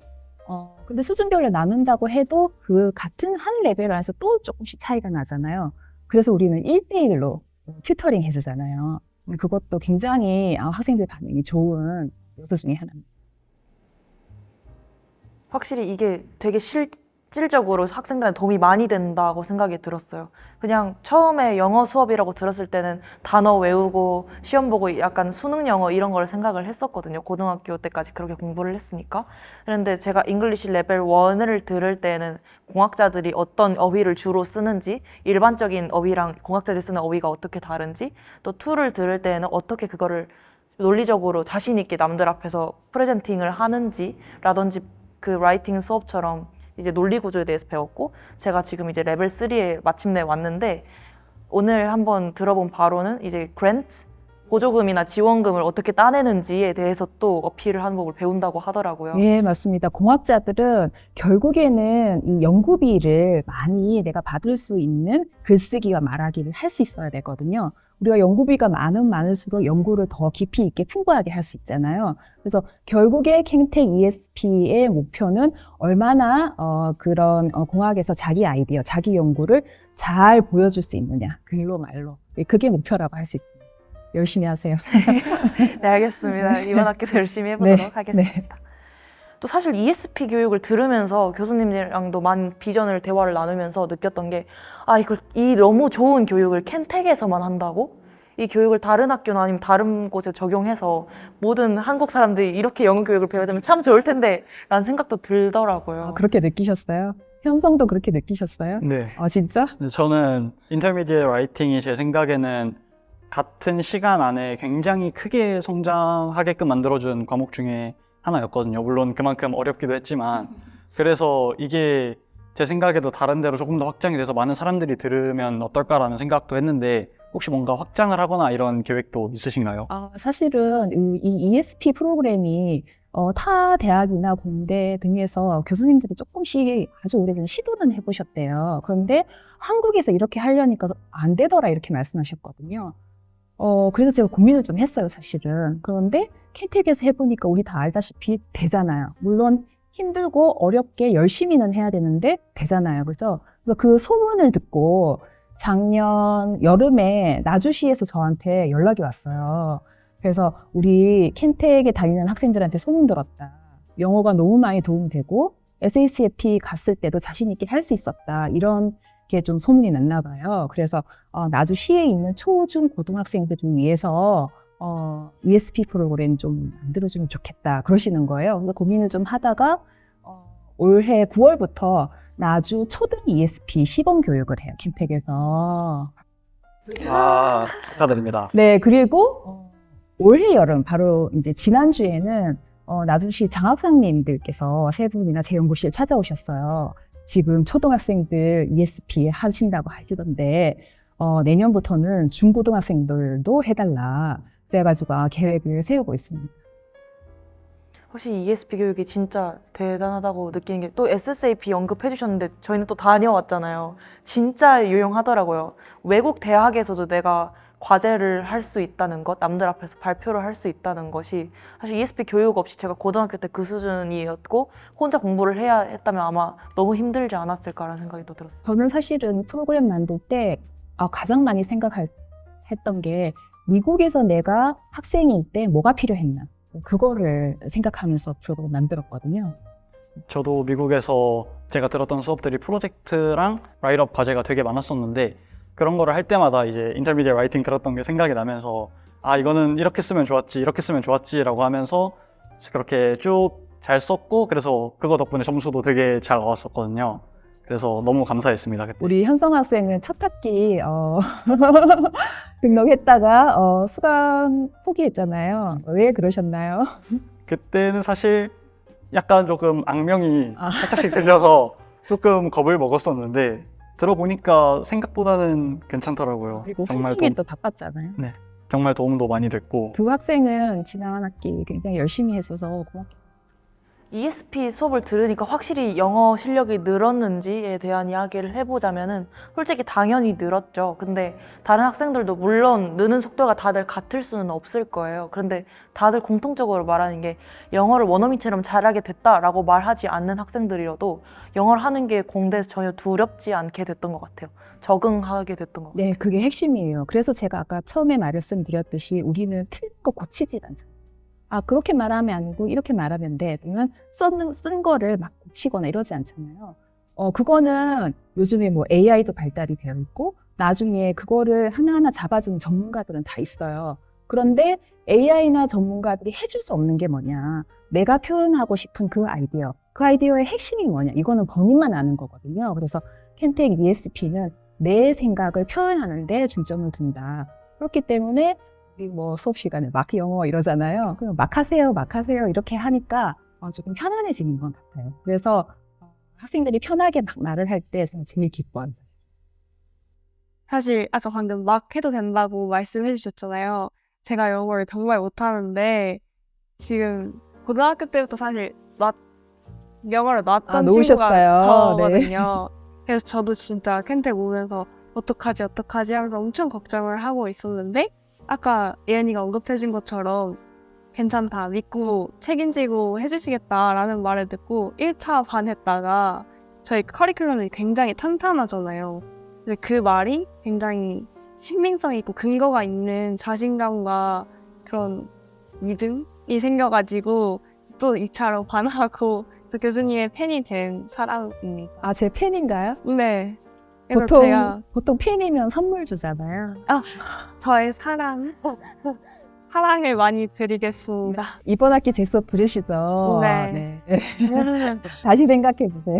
근데 수준별로 나눈다고 해도 그 같은 한 레벨 안에서 또 조금씩 차이가 나잖아요. 그래서 우리는 1대1로 튜터링 해주잖아요. 그것도 굉장히 학생들 반응이 좋은 요소 중에 하나입니다. 확실히 이게 되게 실질적으로 학생들한테 도움이 많이 된다고 생각이 들었어요. 그냥 처음에 영어 수업이라고 들었을 때는 단어 외우고 시험 보고 약간 수능 영어 이런 걸 생각을 했었거든요. 고등학교 때까지 그렇게 공부를 했으니까. 그런데 제가 잉글리시 레벨 1을 들을 때는 공학자들이 어떤 어휘를 주로 쓰는지, 일반적인 어휘랑 공학자들이 쓰는 어휘가 어떻게 다른지, 또 2를 들을 때는 어떻게 그거를 논리적으로 자신 있게 남들 앞에서 프레젠팅을 하는지라든지 그 라이팅 수업처럼 이제 논리 구조에 대해서 배웠고, 제가 지금 이제 레벨 3에 마침내 왔는데, 오늘 한번 들어본 바로는 이제 그랜트, 보조금이나 지원금을 어떻게 따내는지에 대해서 또 어필을 하는 법을 배운다고 하더라고요. 네, 맞습니다. 공학자들은 결국에는 이 연구비를 많이 내가 받을 수 있는 글쓰기와 말하기를 할 수 있어야 되거든요. 우리가 연구비가 많을수록 연구를 더 깊이 있게 풍부하게 할 수 있잖아요. 그래서 결국에 켄텍 ESP의 목표는 얼마나 그런 공학에서 자기 아이디어, 자기 연구를 잘 보여줄 수 있느냐, 글로 말로. 그게 목표라고 할 수 있습니다. 열심히 하세요. 네, 알겠습니다. 이번 학기도 열심히 해보도록 하겠습니다. 또 사실 ESP 교육을 들으면서 교수님이랑도 많은 비전을 대화를 나누면서 느꼈던 게, 이 너무 좋은 교육을 켄텍에서만 한다고? 이 교육을 다른 학교나 아니면 다른 곳에 적용해서 모든 한국 사람들이 이렇게 영어 교육을 배워야 되면 참 좋을 텐데 라는 생각도 들더라고요. 그렇게 느끼셨어요? 현성도 그렇게 느끼셨어요? 네. 진짜? 저는 인터미디어 라이팅이 제 생각에는 같은 시간 안에 굉장히 크게 성장하게끔 만들어준 과목 중에 하나였거든요. 물론 그만큼 어렵기도 했지만, 그래서 이게 제 생각에도 다른 데로 조금 더 확장이 돼서 많은 사람들이 들으면 어떨까라는 생각도 했는데, 혹시 뭔가 확장을 하거나 이런 계획도 있으신가요? 사실은 이 ESP 프로그램이 타 대학이나 공대 등에서 교수님들이 조금씩 아주 오래전 시도는 해보셨대요. 그런데 한국에서 이렇게 하려니까 안 되더라 이렇게 말씀하셨거든요. 그래서 제가 고민을 좀 했어요, 사실은. 그런데 켄텍에서 해보니까 우리 다 알다시피 되잖아요. 물론 힘들고 어렵게 열심히는 해야 되는데 되잖아요. 그죠? 그 소문을 듣고 작년 여름에 나주시에서 저한테 연락이 왔어요. 그래서 우리 켄텍에 다니는 학생들한테 소문 들었다. 영어가 너무 많이 도움되고 SACFP 갔을 때도 자신 있게 할 수 있었다. 이런 게 좀 소문이 났나 봐요. 그래서 나주시에 있는 초, 중, 고등학생들을 위해서 ESP 프로그램 좀 만들어주면 좋겠다 그러시는 거예요. 그래서 고민을 좀 하다가 올해 9월부터 나주 초등 ESP 시범 교육을 해요, 켄텍에서. 축하드립니다. 네, 그리고 올해 여름 바로 이제 지난주에는 나주시 장학사님들께서 세 분이나 제 연구실 찾아오셨어요. 지금 초등학생들 ESP 하신다고 하시던데 내년부터는 중고등학생들도 해달라. 그래가지고 계획을 세우고 있습니다. 확실히 ESP 교육이 진짜 대단하다고 느끼는 게, 또 SSAP 언급해 주셨는데 저희는 또 다녀왔잖아요. 진짜 유용하더라고요. 외국 대학에서도 내가 과제를 할 수 있다는 것, 남들 앞에서 발표를 할 수 있다는 것이, 사실 ESP 교육 없이 제가 고등학교 때 그 수준이었고 혼자 공부를 해야 했다면 아마 너무 힘들지 않았을까라는 생각이 또 들었어요. 저는 사실은 프로그램 만들 때 가장 많이 생각했던 게, 미국에서 내가 학생일 때 뭐가 필요했나, 그거를 생각하면서 프로그램 만들었거든요. 저도 미국에서 제가 들었던 수업들이 프로젝트랑 라이트업 과제가 되게 많았었는데, 그런 거를 할 때마다 이제 인터미디어 라이팅 들었던 게 생각이 나면서, 이거는 이렇게 쓰면 좋았지, 이렇게 쓰면 좋았지라고 하면서 그렇게 쭉 잘 썼고, 그래서 그거 덕분에 점수도 되게 잘 나왔었거든요. 그래서 너무 감사했습니다, 그때. 우리 현성 학생은 첫 학기 등록했다가 수강 포기했잖아요. 왜 그러셨나요? 그때는 사실 약간 조금 악명이 살짝씩 들려서 조금 겁을 먹었었는데, 들어보니까 생각보다는 괜찮더라고요. 그리고 정말 후임이 또 바빴잖아요. 정말 도움도 많이 됐고. 두 학생은 지난 학기 굉장히 열심히 해줘서 고맙게. ESP 수업을 들으니까 확실히 영어 실력이 늘었는지에 대한 이야기를 해보자면은 솔직히 당연히 늘었죠. 근데 다른 학생들도 물론 느는 속도가 다들 같을 수는 없을 거예요. 그런데 다들 공통적으로 말하는 게 영어를 원어민처럼 잘하게 됐다라고 말하지 않는 학생들이어도 영어를 하는 게 공대에서 전혀 두렵지 않게 됐던 것 같아요. 적응하게 됐던 것 같아요. 네, 그게 핵심이에요. 그래서 제가 아까 처음에 말씀드렸듯이 우리는 틀린 거 고치지 않잖아요. 아, 그렇게 말하면 아니고 이렇게 말하면 돼. 또는 쓴 거를 막 고치거나 이러지 않잖아요. 그거는 요즘에 뭐 AI도 발달이 되어 있고 나중에 그거를 하나하나 잡아주는 전문가들은 다 있어요. 그런데 AI나 전문가들이 해줄 수 없는 게 뭐냐. 내가 표현하고 싶은 그 아이디어. 그 아이디어의 핵심이 뭐냐. 이거는 본인만 아는 거거든요. 그래서 켄텍 ESP는 내 생각을 표현하는 데 중점을 둔다. 그렇기 때문에 뭐 수업 시간에 막 영어 이러잖아요. 그럼 막 하세요, 막 하세요 이렇게 하니까 조금 편안해지는 것 같아요. 그래서 학생들이 편하게 막 말을 할 때 저는 제일 기뻐합니다. 사실 아까 방금 막 해도 된다고 말씀해 주셨잖아요. 제가 영어를 정말 못하는데 지금 고등학교 때부터 사실 영어를 놨던 놓으셨어요. 친구가 저거든요. 그래서 저도 진짜 켄텍 오면서 어떡하지 하면서 엄청 걱정을 하고 있었는데 아까 예은이가 언급해준 것처럼 괜찮다, 믿고 책임지고 해주시겠다라는 말을 듣고 1차 반 했다가 저희 커리큘럼이 굉장히 탄탄하잖아요. 근데 그 말이 굉장히 신빙성 있고 근거가 있는 자신감과 그런 믿음이 생겨가지고 또 2차로 반하고 또 교수님의 팬이 된 사람입니다. 아, 제 팬인가요? 네. 그래서 제가 보통 팬이면 선물 주잖아요. 저의 사랑을 많이 드리겠습니다. 이번 학기 제 수업 들으시죠? 네. 다시 생각해 보세요.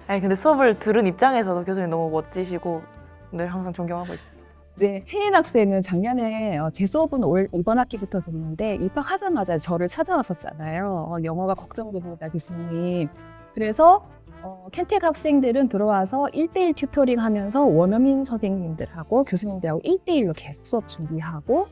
아니 근데 수업을 들은 입장에서도 교수님 너무 멋지시고 늘 항상 존경하고 있습니다. 네, 혜인 학생은 작년에 제 수업은 이번 학기부터 듣는데 입학하자마자 저를 찾아왔었잖아요. 영어가 걱정됩니다, 교수님. 그래서 켄텍 학생들은 들어와서 1대1 튜토링 하면서 원어민 선생님들하고 교수님들하고 1대1로 계속 수업 준비하고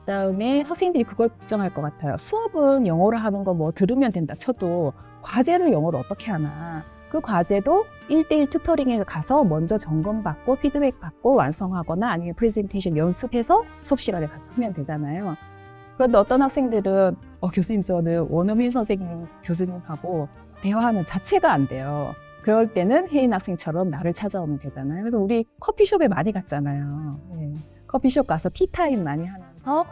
그다음에 학생들이 그걸 걱정할 것 같아요. 수업은 영어로 하는 거 뭐 들으면 된다 쳐도 과제를 영어로 어떻게 하나. 그 과제도 1대1 튜토링에 가서 먼저 점검받고 피드백 받고 완성하거나 아니면 프레젠테이션 연습해서 수업 시간에 가서 하면 되잖아요. 그런데 어떤 학생들은 교수님 저는 원어민 선생님 교수님하고 대화하는 자체가 안 돼요. 그럴 때는 혜인 학생처럼 나를 찾아오면 되잖아요. 그래서 우리 커피숍에 많이 갔잖아요. 네. 커피숍 가서 티타임 많이 하면서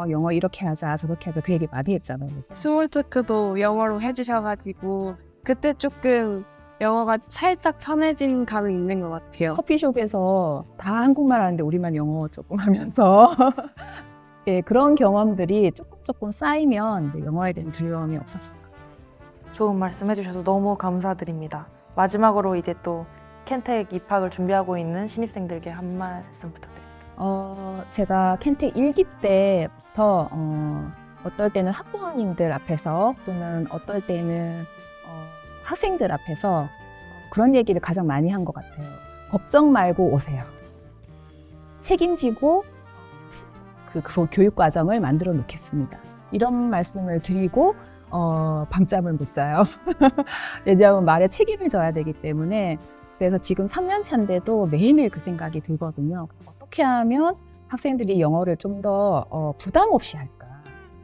영어 이렇게 하자 저렇게 하자 그 얘기 많이 했잖아요. 스몰 토크도 영어로 해주셔가지고 그때 조금 영어가 살짝 편해진 감이 있는 것 같아요. 커피숍에서 다 한국말 하는데 우리만 영어 조금 하면서 네, 그런 경험들이 조금 쌓이면 영어에 대한 두려움이 없어집니다. 좋은 말씀 해주셔서 너무 감사드립니다. 마지막으로 이제 또 켄텍 입학을 준비하고 있는 신입생들께 한 말씀 부탁드립니다. 제가 켄텍 1기 때부터 어떨 때는 학부모님들 앞에서 또는 어떨 때는 학생들 앞에서 그런 얘기를 가장 많이 한 것 같아요. 걱정 말고 오세요. 책임지고 그 교육 과정을 만들어 놓겠습니다. 이런 말씀을 드리고 밤잠을 못 자요. 왜냐하면 말에 책임을 져야 되기 때문에. 그래서 지금 3년 차인데도 매일매일 그 생각이 들거든요. 어떻게 하면 학생들이 영어를 좀 더 부담 없이 할까?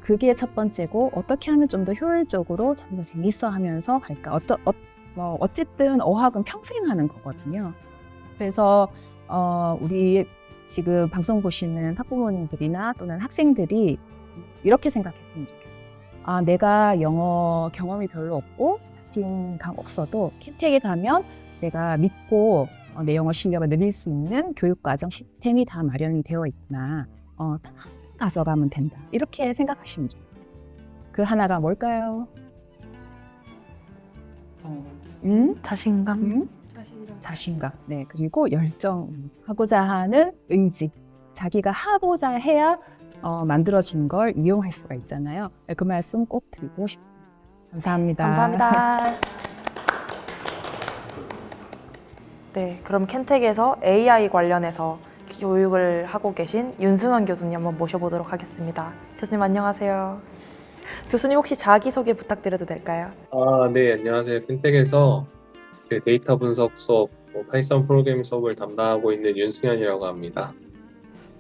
그게 첫 번째고 어떻게 하면 좀 더 효율적으로 좀 더 재밌어 하면서 할까? 어쨌든 어학은 평생 하는 거거든요. 그래서 우리 지금 방송 보시는 학부모님들이나 또는 학생들이 이렇게 생각했으면 좋겠어요. 아, 내가 영어 경험이 별로 없고 자신감 없어도 켄텍에 가면 내가 믿고 내 영어 실력을 늘릴 수 있는 교육과정 시스템이 다 마련이 되어 있구나. 가져가면 된다. 이렇게 생각하시면 좋아요. 그 하나가 뭘까요? 자신감? 자신감. 네, 그리고 열정. 하고자 하는 의지. 자기가 하고자 해야 만들어진 걸 이용할 수가 있잖아요. 그 말씀 꼭 드리고 싶습니다. 감사합니다. 감사합니다. 네, 그럼 켄텍에서 AI 관련해서 교육을 하고 계신 윤승원 교수님 한번 모셔보도록 하겠습니다. 교수님 안녕하세요. 교수님 혹시 자기소개 부탁드려도 될까요? 네, 안녕하세요. 핀텍에서 그 데이터 분석 수업, 파이썬 프로그래밍 수업을 담당하고 있는 윤승현이라고 합니다.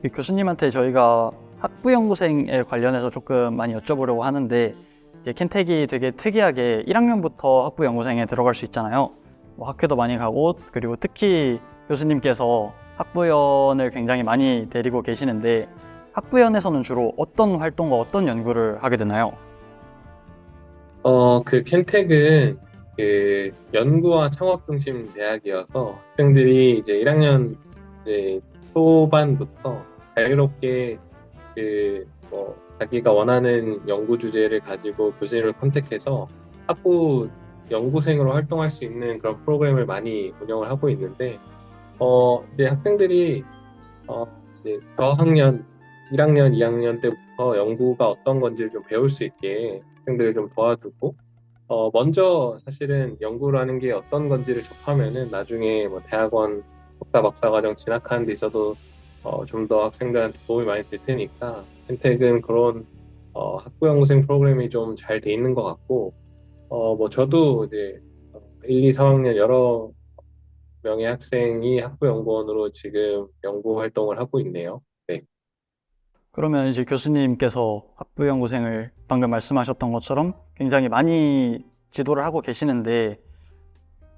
이 교수님한테 저희가 학부연구생에 관련해서 조금 많이 여쭤보려고 하는데 이제 켄텍이 되게 특이하게 1학년부터 학부연구생에 들어갈 수 있잖아요. 뭐 학회도 많이 가고 그리고 특히 교수님께서 학부연을 굉장히 많이 데리고 계시는데 학부연에서는 주로 어떤 활동과 어떤 연구를 하게 되나요? 그 켄텍은 그 연구와 창업 중심 대학이어서 학생들이 이제 1학년 이제 초반부터 자유롭게 자기가 원하는 연구 주제를 가지고 교수님을 컨택해서 학부 연구생으로 활동할 수 있는 그런 프로그램을 많이 운영을 하고 있는데, 이제 학생들이 이제 저학년 1학년, 2학년 때부터 연구가 어떤 건지를 좀 배울 수 있게 학생들을 좀 도와주고, 먼저 사실은 연구라는 게 어떤 건지를 접하면은 나중에 뭐 대학원 석사 박사 과정 진학하는 데 있어도 좀 더 학생들한테 도움이 많이 될 테니까 펜텍은 그런 학부 연구생 프로그램이 좀 잘 돼 있는 것 같고, 뭐 저도 이제 1, 2, 3학년 여러 명의 학생이 학부 연구원으로 지금 연구 활동을 하고 있네요. 네. 그러면 이제 교수님께서 학부연구생을 방금 말씀하셨던 것처럼 굉장히 많이 지도를 하고 계시는데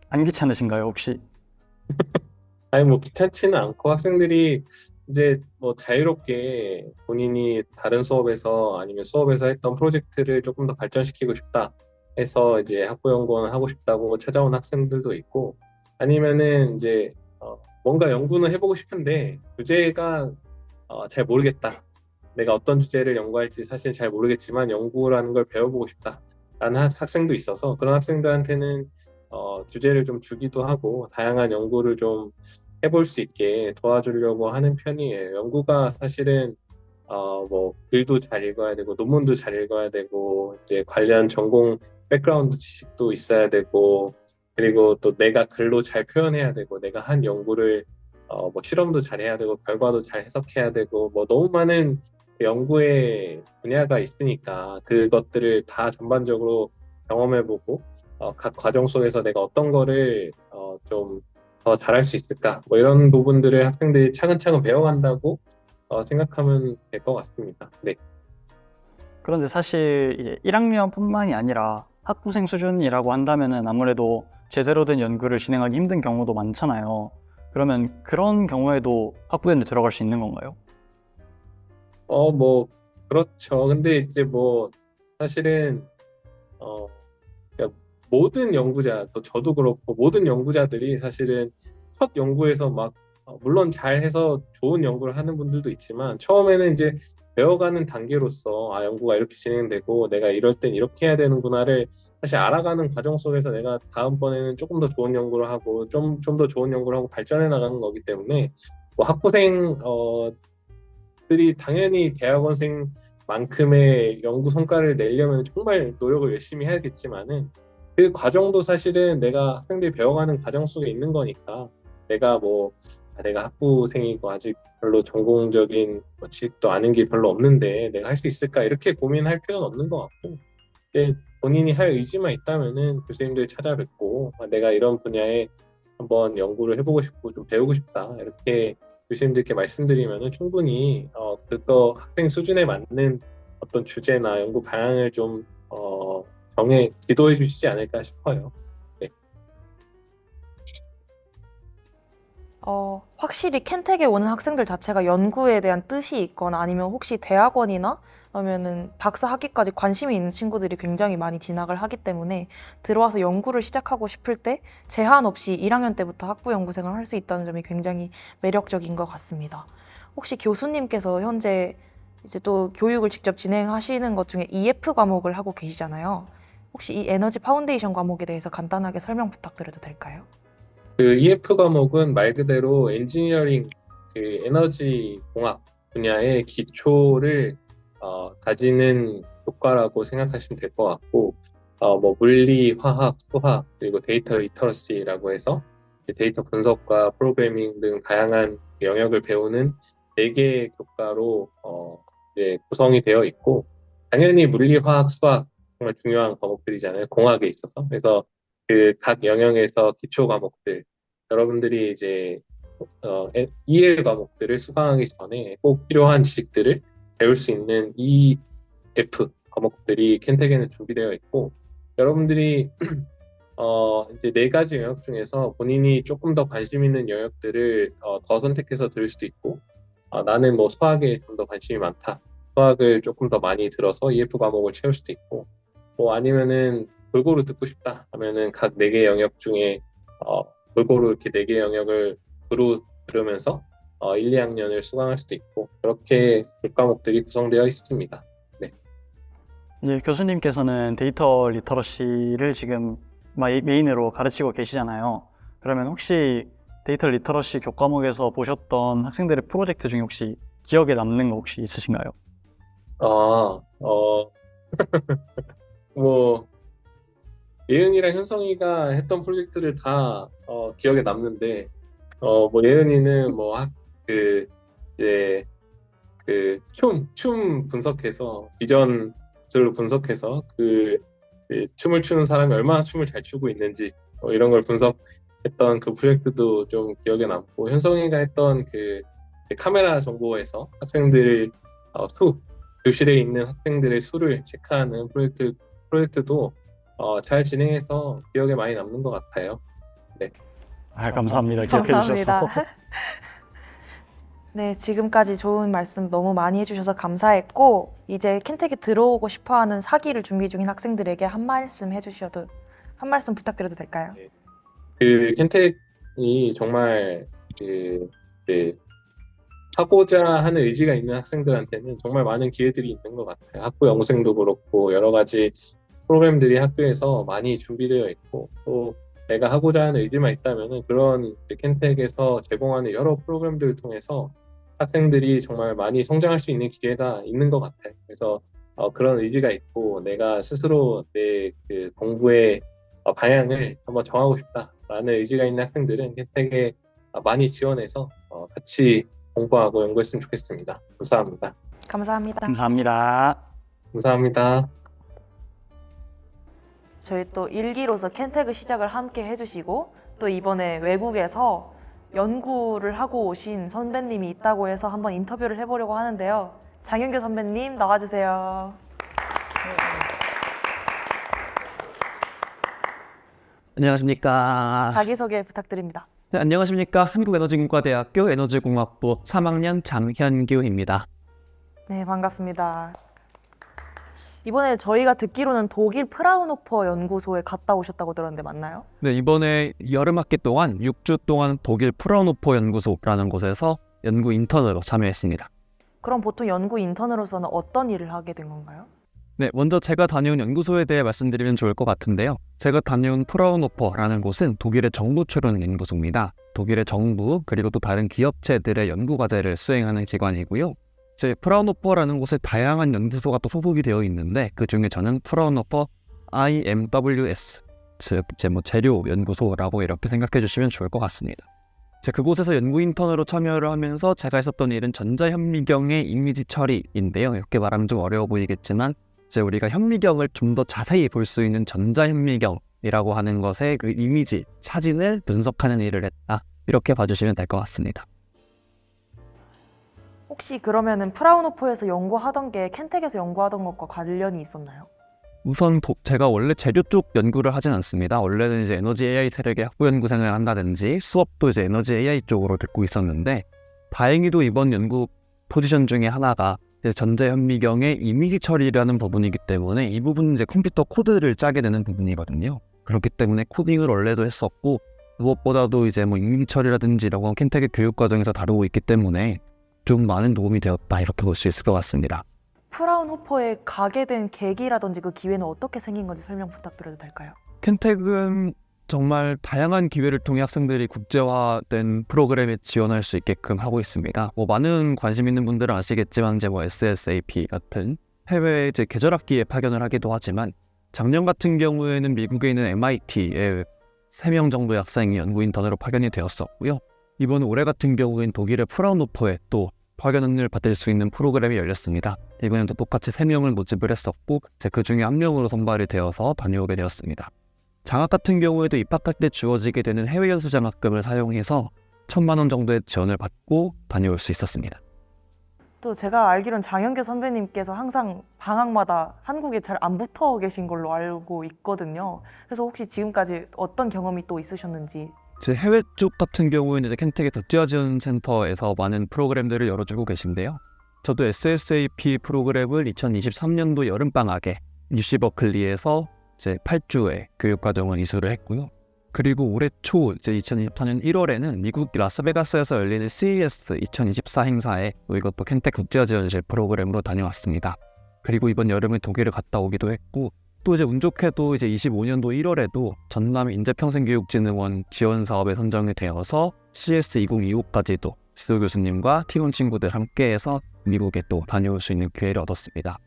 안 귀찮으신가요, 혹시? 아니 뭐 귀찮지는 않고 학생들이 이제 뭐 자유롭게 본인이 다른 수업에서 아니면 수업에서 했던 프로젝트를 조금 더 발전시키고 싶다 해서 이제 학부연구원 하고 싶다고 찾아온 학생들도 있고, 아니면은 이제 뭔가 연구는 해보고 싶은데 주제가 잘 모르겠다. 내가 어떤 주제를 연구할지 사실 잘 모르겠지만 연구라는 걸 배워보고 싶다라는 학생도 있어서 그런 학생들한테는 주제를 좀 주기도 하고 다양한 연구를 좀 해볼 수 있게 도와주려고 하는 편이에요. 연구가 사실은 뭐 글도 잘 읽어야 되고 논문도 잘 읽어야 되고 이제 관련 전공 백그라운드 지식도 있어야 되고, 그리고 또 내가 글로 잘 표현해야 되고 내가 한 연구를 뭐 실험도 잘 해야 되고 결과도 잘 해석해야 되고 뭐 너무 많은 연구의 분야가 있으니까 그것들을 다 전반적으로 경험해보고 각 과정 속에서 내가 어떤 거를 좀 더 잘할 수 있을까 뭐 이런 부분들을 학생들이 차근차근 배워간다고 생각하면 될 것 같습니다. 네. 그런데 사실 이제 1학년뿐만이 아니라 학부생 수준이라고 한다면은 아무래도 제대로 된 연구를 진행하기 힘든 경우도 많잖아요. 그러면 그런 경우에도 학부연에 들어갈 수 있는 건가요? 뭐 그렇죠. 근데 이제 뭐 사실은 그러니까 모든 연구자, 또 저도 그렇고 모든 연구자들이 사실은 첫 연구에서 막 물론 잘해서 좋은 연구를 하는 분들도 있지만 처음에는 이제 배워가는 단계로서 연구가 이렇게 진행되고 내가 이럴 땐 이렇게 해야 되는구나를 사실 알아가는 과정 속에서 내가 다음번에는 조금 더 좋은 연구를 하고 좀 더 좋은 연구를 하고 발전해 나가는 거기 때문에 뭐 학부생 들이 당연히 대학원생만큼의 연구 성과를 내려면 정말 노력을 열심히 해야겠지만은 그 과정도 사실은 내가 학생들이 배워가는 과정 속에 있는 거니까 내가 학부생이고 아직 별로 전공적인 뭐 지식도 아는 게 별로 없는데 내가 할 수 있을까 이렇게 고민할 필요는 없는 것 같고, 근데 본인이 할 의지만 있다면은 교수님들 찾아뵙고 내가 이런 분야에 한번 연구를 해보고 싶고 좀 배우고 싶다 이렇게 교수님들께 말씀드리면은 충분히 그거 학생 수준에 맞는 어떤 주제나 연구 방향을 좀 정해 지도해 주시지 않을까 싶어요. 네. 확실히 켄텍에 오는 학생들 자체가 연구에 대한 뜻이 있거나 아니면 혹시 대학원이나 아니면은 박사 학위까지 관심이 있는 친구들이 굉장히 많이 진학을 하기 때문에 들어와서 연구를 시작하고 싶을 때 제한 없이 1학년 때부터 학부 연구생을 할 수 있다는 점이 굉장히 매력적인 것 같습니다. 혹시 교수님께서 현재 이제 또 교육을 직접 진행하시는 것 중에 EF 과목을 하고 계시잖아요. 혹시 이 에너지 파운데이션 과목에 대해서 간단하게 설명 부탁드려도 될까요? 그 EF 과목은 말 그대로 엔지니어링, 그 에너지 공학 분야의 기초를 다지는 교과라고 생각하시면 될 것 같고, 뭐 물리, 화학, 수학, 그리고 데이터 리터러시라고 해서 데이터 분석과 프로그래밍 등 다양한 영역을 배우는 4개의 교과로 이제 구성이 되어 있고, 당연히 물리, 화학, 수학 정말 중요한 과목들이잖아요. 공학에 있어서. 그래서 그 각 영역에서 기초 과목들, 여러분들이 이제 EL 과목들을 수강하기 전에 꼭 필요한 지식들을 배울 수 있는 EF 과목들이 켄텍에는 준비되어 있고, 여러분들이 이제 4가지 영역 중에서 본인이 조금 더 관심 있는 영역들을 더 선택해서 들을 수도 있고, 나는 뭐 수학에 좀 더 관심이 많다. 수학을 조금 더 많이 들어서 EF 과목을 채울 수도 있고, 뭐 아니면은 골고루 듣고 싶다 하면은 각 4개 영역 중에 골고루 이렇게 4개 영역을 들으면서 1, 2학년을 수강할 수도 있고, 그렇게 교과목들이 구성되어 있습니다. 네. 이제 교수님께서는 데이터 리터러시를 지금 메인으로 가르치고 계시잖아요. 그러면 혹시 데이터 리터러시 교과목에서 보셨던 학생들의 프로젝트 중에 혹시 기억에 남는 거 혹시 있으신가요? 뭐 예은이랑 현성이가 했던 프로젝트를 다 기억에 남는데, 뭐 예은이는 이제 춤 분석해서 비전을 분석해서 그 춤을 추는 사람이 얼마나 춤을 잘 추고 있는지 이런 걸 분석했던 그 프로젝트도 좀 기억에 남고, 현성이가 했던 그 카메라 정보에서 학생들 교실에 있는 학생들의 수를 체크하는 프로젝트도 잘 진행해서 기억에 많이 남는 것 같아요. 네. 감사합니다. 기억해 주셔서. 감사합니다. 네, 지금까지 좋은 말씀 너무 많이 해주셔서 감사했고, 이제 켄텍에 들어오고 싶어하는 사기를 준비 중인 학생들에게 한 말씀 부탁드려도 될까요? 그 켄텍이 정말 하고자 하는 의지가 있는 학생들한테는 정말 많은 기회들이 있는 것 같아요. 학부 영생도 그렇고 여러 가지 프로그램들이 학교에서 많이 준비되어 있고, 또 내가 하고자 하는 의지만 있다면은 그런 켄텍에서 제공하는 여러 프로그램들을 통해서 학생들이 정말 많이 성장할 수 있는 기회가 있는 것 같아요. 그래서 그런 의지가 있고 내가 스스로 내 그 공부의 방향을 한번 정하고 싶다라는 의지가 있는 학생들은 켄텍에 많이 지원해서 같이 공부하고 연구했으면 좋겠습니다. 감사합니다. 감사합니다. 감사합니다. 감사합니다. 저희 또 일기로서 켄텍을 시작을 함께 해주시고, 또 이번에 외국에서 연구를 하고 오신 선배님이 있다고 해서 한번 인터뷰를 해보려고 하는데요. 장윤규 선배님 나와주세요. 안녕하십니까. 자기소개 부탁드립니다. 네, 안녕하십니까. 한국에너지공과대학교 에너지공학부 3학년 장현규입니다. 네, 반갑습니다. 이번에 저희가 듣기로는 독일 프라운호퍼 연구소에 갔다 오셨다고 들었는데 맞나요? 네, 이번에 여름학기 동안 6주 동안 독일 프라운호퍼 연구소라는 곳에서 연구 인턴으로 참여했습니다. 그럼 보통 연구 인턴으로서는 어떤 일을 하게 된 건가요? 네, 먼저 제가 다녀온 연구소에 대해 말씀드리면 좋을 것 같은데요. 제가 다녀온 프라운호퍼라는 곳은 독일의 정부 출연 연구소입니다. 독일의 정부 그리고 또 다른 기업체들의 연구 과제를 수행하는 기관이고요. 제 프라운호퍼라는 곳에 다양한 연구소가 또 소속이 되어 있는데, 그 중에 저는 프라운호퍼 IMWS, 즉 재료 연구소라고 이렇게 생각해 주시면 좋을 것 같습니다. 그곳에서 연구 인턴으로 참여를 하면서 제가 했었던 일은 전자현미경의 이미지 처리인데요. 이렇게 말하면 좀 어려워 보이겠지만 우리가 현미경을 좀 더 자세히 볼 수 있는 전자현미경이라고 하는 것의 그 이미지, 사진을 분석하는 일을 했다. 이렇게 봐주시면 될 것 같습니다. 혹시 그러면은 프라운호퍼에서 연구하던 게 켄텍에서 연구하던 것과 관련이 있었나요? 우선 제가 원래 재료 쪽 연구를 하진 않습니다. 원래는 이제 에너지 AI 세력의 학부 연구생을 한다든지 수업도 이제 에너지 AI 쪽으로 듣고 있었는데, 다행히도 이번 연구 포지션 중에 하나가 전자현미경의 이미지 처리라는 부분이기 때문에 이 부분은 이제 컴퓨터 코드를 짜게 되는 부분이거든요. 그렇기 때문에 코딩을 원래도 했었고, 무엇보다도 이제 이미지 처리라든지 이런 건 켄텍의 교육 과정에서 다루고 있기 때문에 좀 많은 도움이 되었다, 이렇게 볼 수 있을 것 같습니다. 프라운호퍼에 가게 된 계기라든지 그 기회는 어떻게 생긴 건지 설명 부탁드려도 될까요? 켄텍은 정말 다양한 기회를 통해 학생들이 국제화된 프로그램에 지원할 수 있게끔 하고 있습니다. 많은 관심 있는 분들은 아시겠지만 SSAP 같은 해외 계절학기에 파견을 하기도 하지만, 작년 같은 경우에는 미국에 있는 MIT에 3명 정도의 학생이 연구 인턴으로 파견이 되었었고요. 이번 올해 같은 경우엔 독일의 프라운호퍼에 또 확연을 받을 수 있는 프로그램이 열렸습니다. 이번에도 똑같이 3명을 모집을 했었고 그 중에 1명으로 선발이 되어서 다녀오게 되었습니다. 장학 같은 경우에도 입학할 때 주어지게 되는 해외 연수 장학금을 사용해서 1,000만 원 정도의 지원을 받고 다녀올 수 있었습니다. 또 제가 알기론 장현규 선배님께서 항상 방학마다 한국에 잘 안 붙어 계신 걸로 알고 있거든요. 그래서 혹시 지금까지 어떤 경험이 또 있으셨는지. 제 해외 쪽 같은 경우에는 이제 켄텍의 덕지화지원센터에서 많은 프로그램들을 열어주고 계신데요. 저도 SSAP 프로그램을 2023년도 여름방학에 UC 버클리에서 이제 8주의 교육과정을 이수를 했고요. 그리고 올해 초 이제 2024년 1월에는 미국 라스베가스에서 열리는 CES 2024 행사에 이것도 켄텍 국제지원실 프로그램으로 다녀왔습니다. 그리고 이번 여름에 독일을 갔다 오기도 했고 또 이제 운 좋게도 이제 25년도 1월에도 전남 인재평생교육진흥원 지원 사업에 선정이 되어서 CS 2025까지도 지도 교수님과 팀원 친구들 함께해서 미국에 또 다녀올 수 있는 기회를 얻었습니다.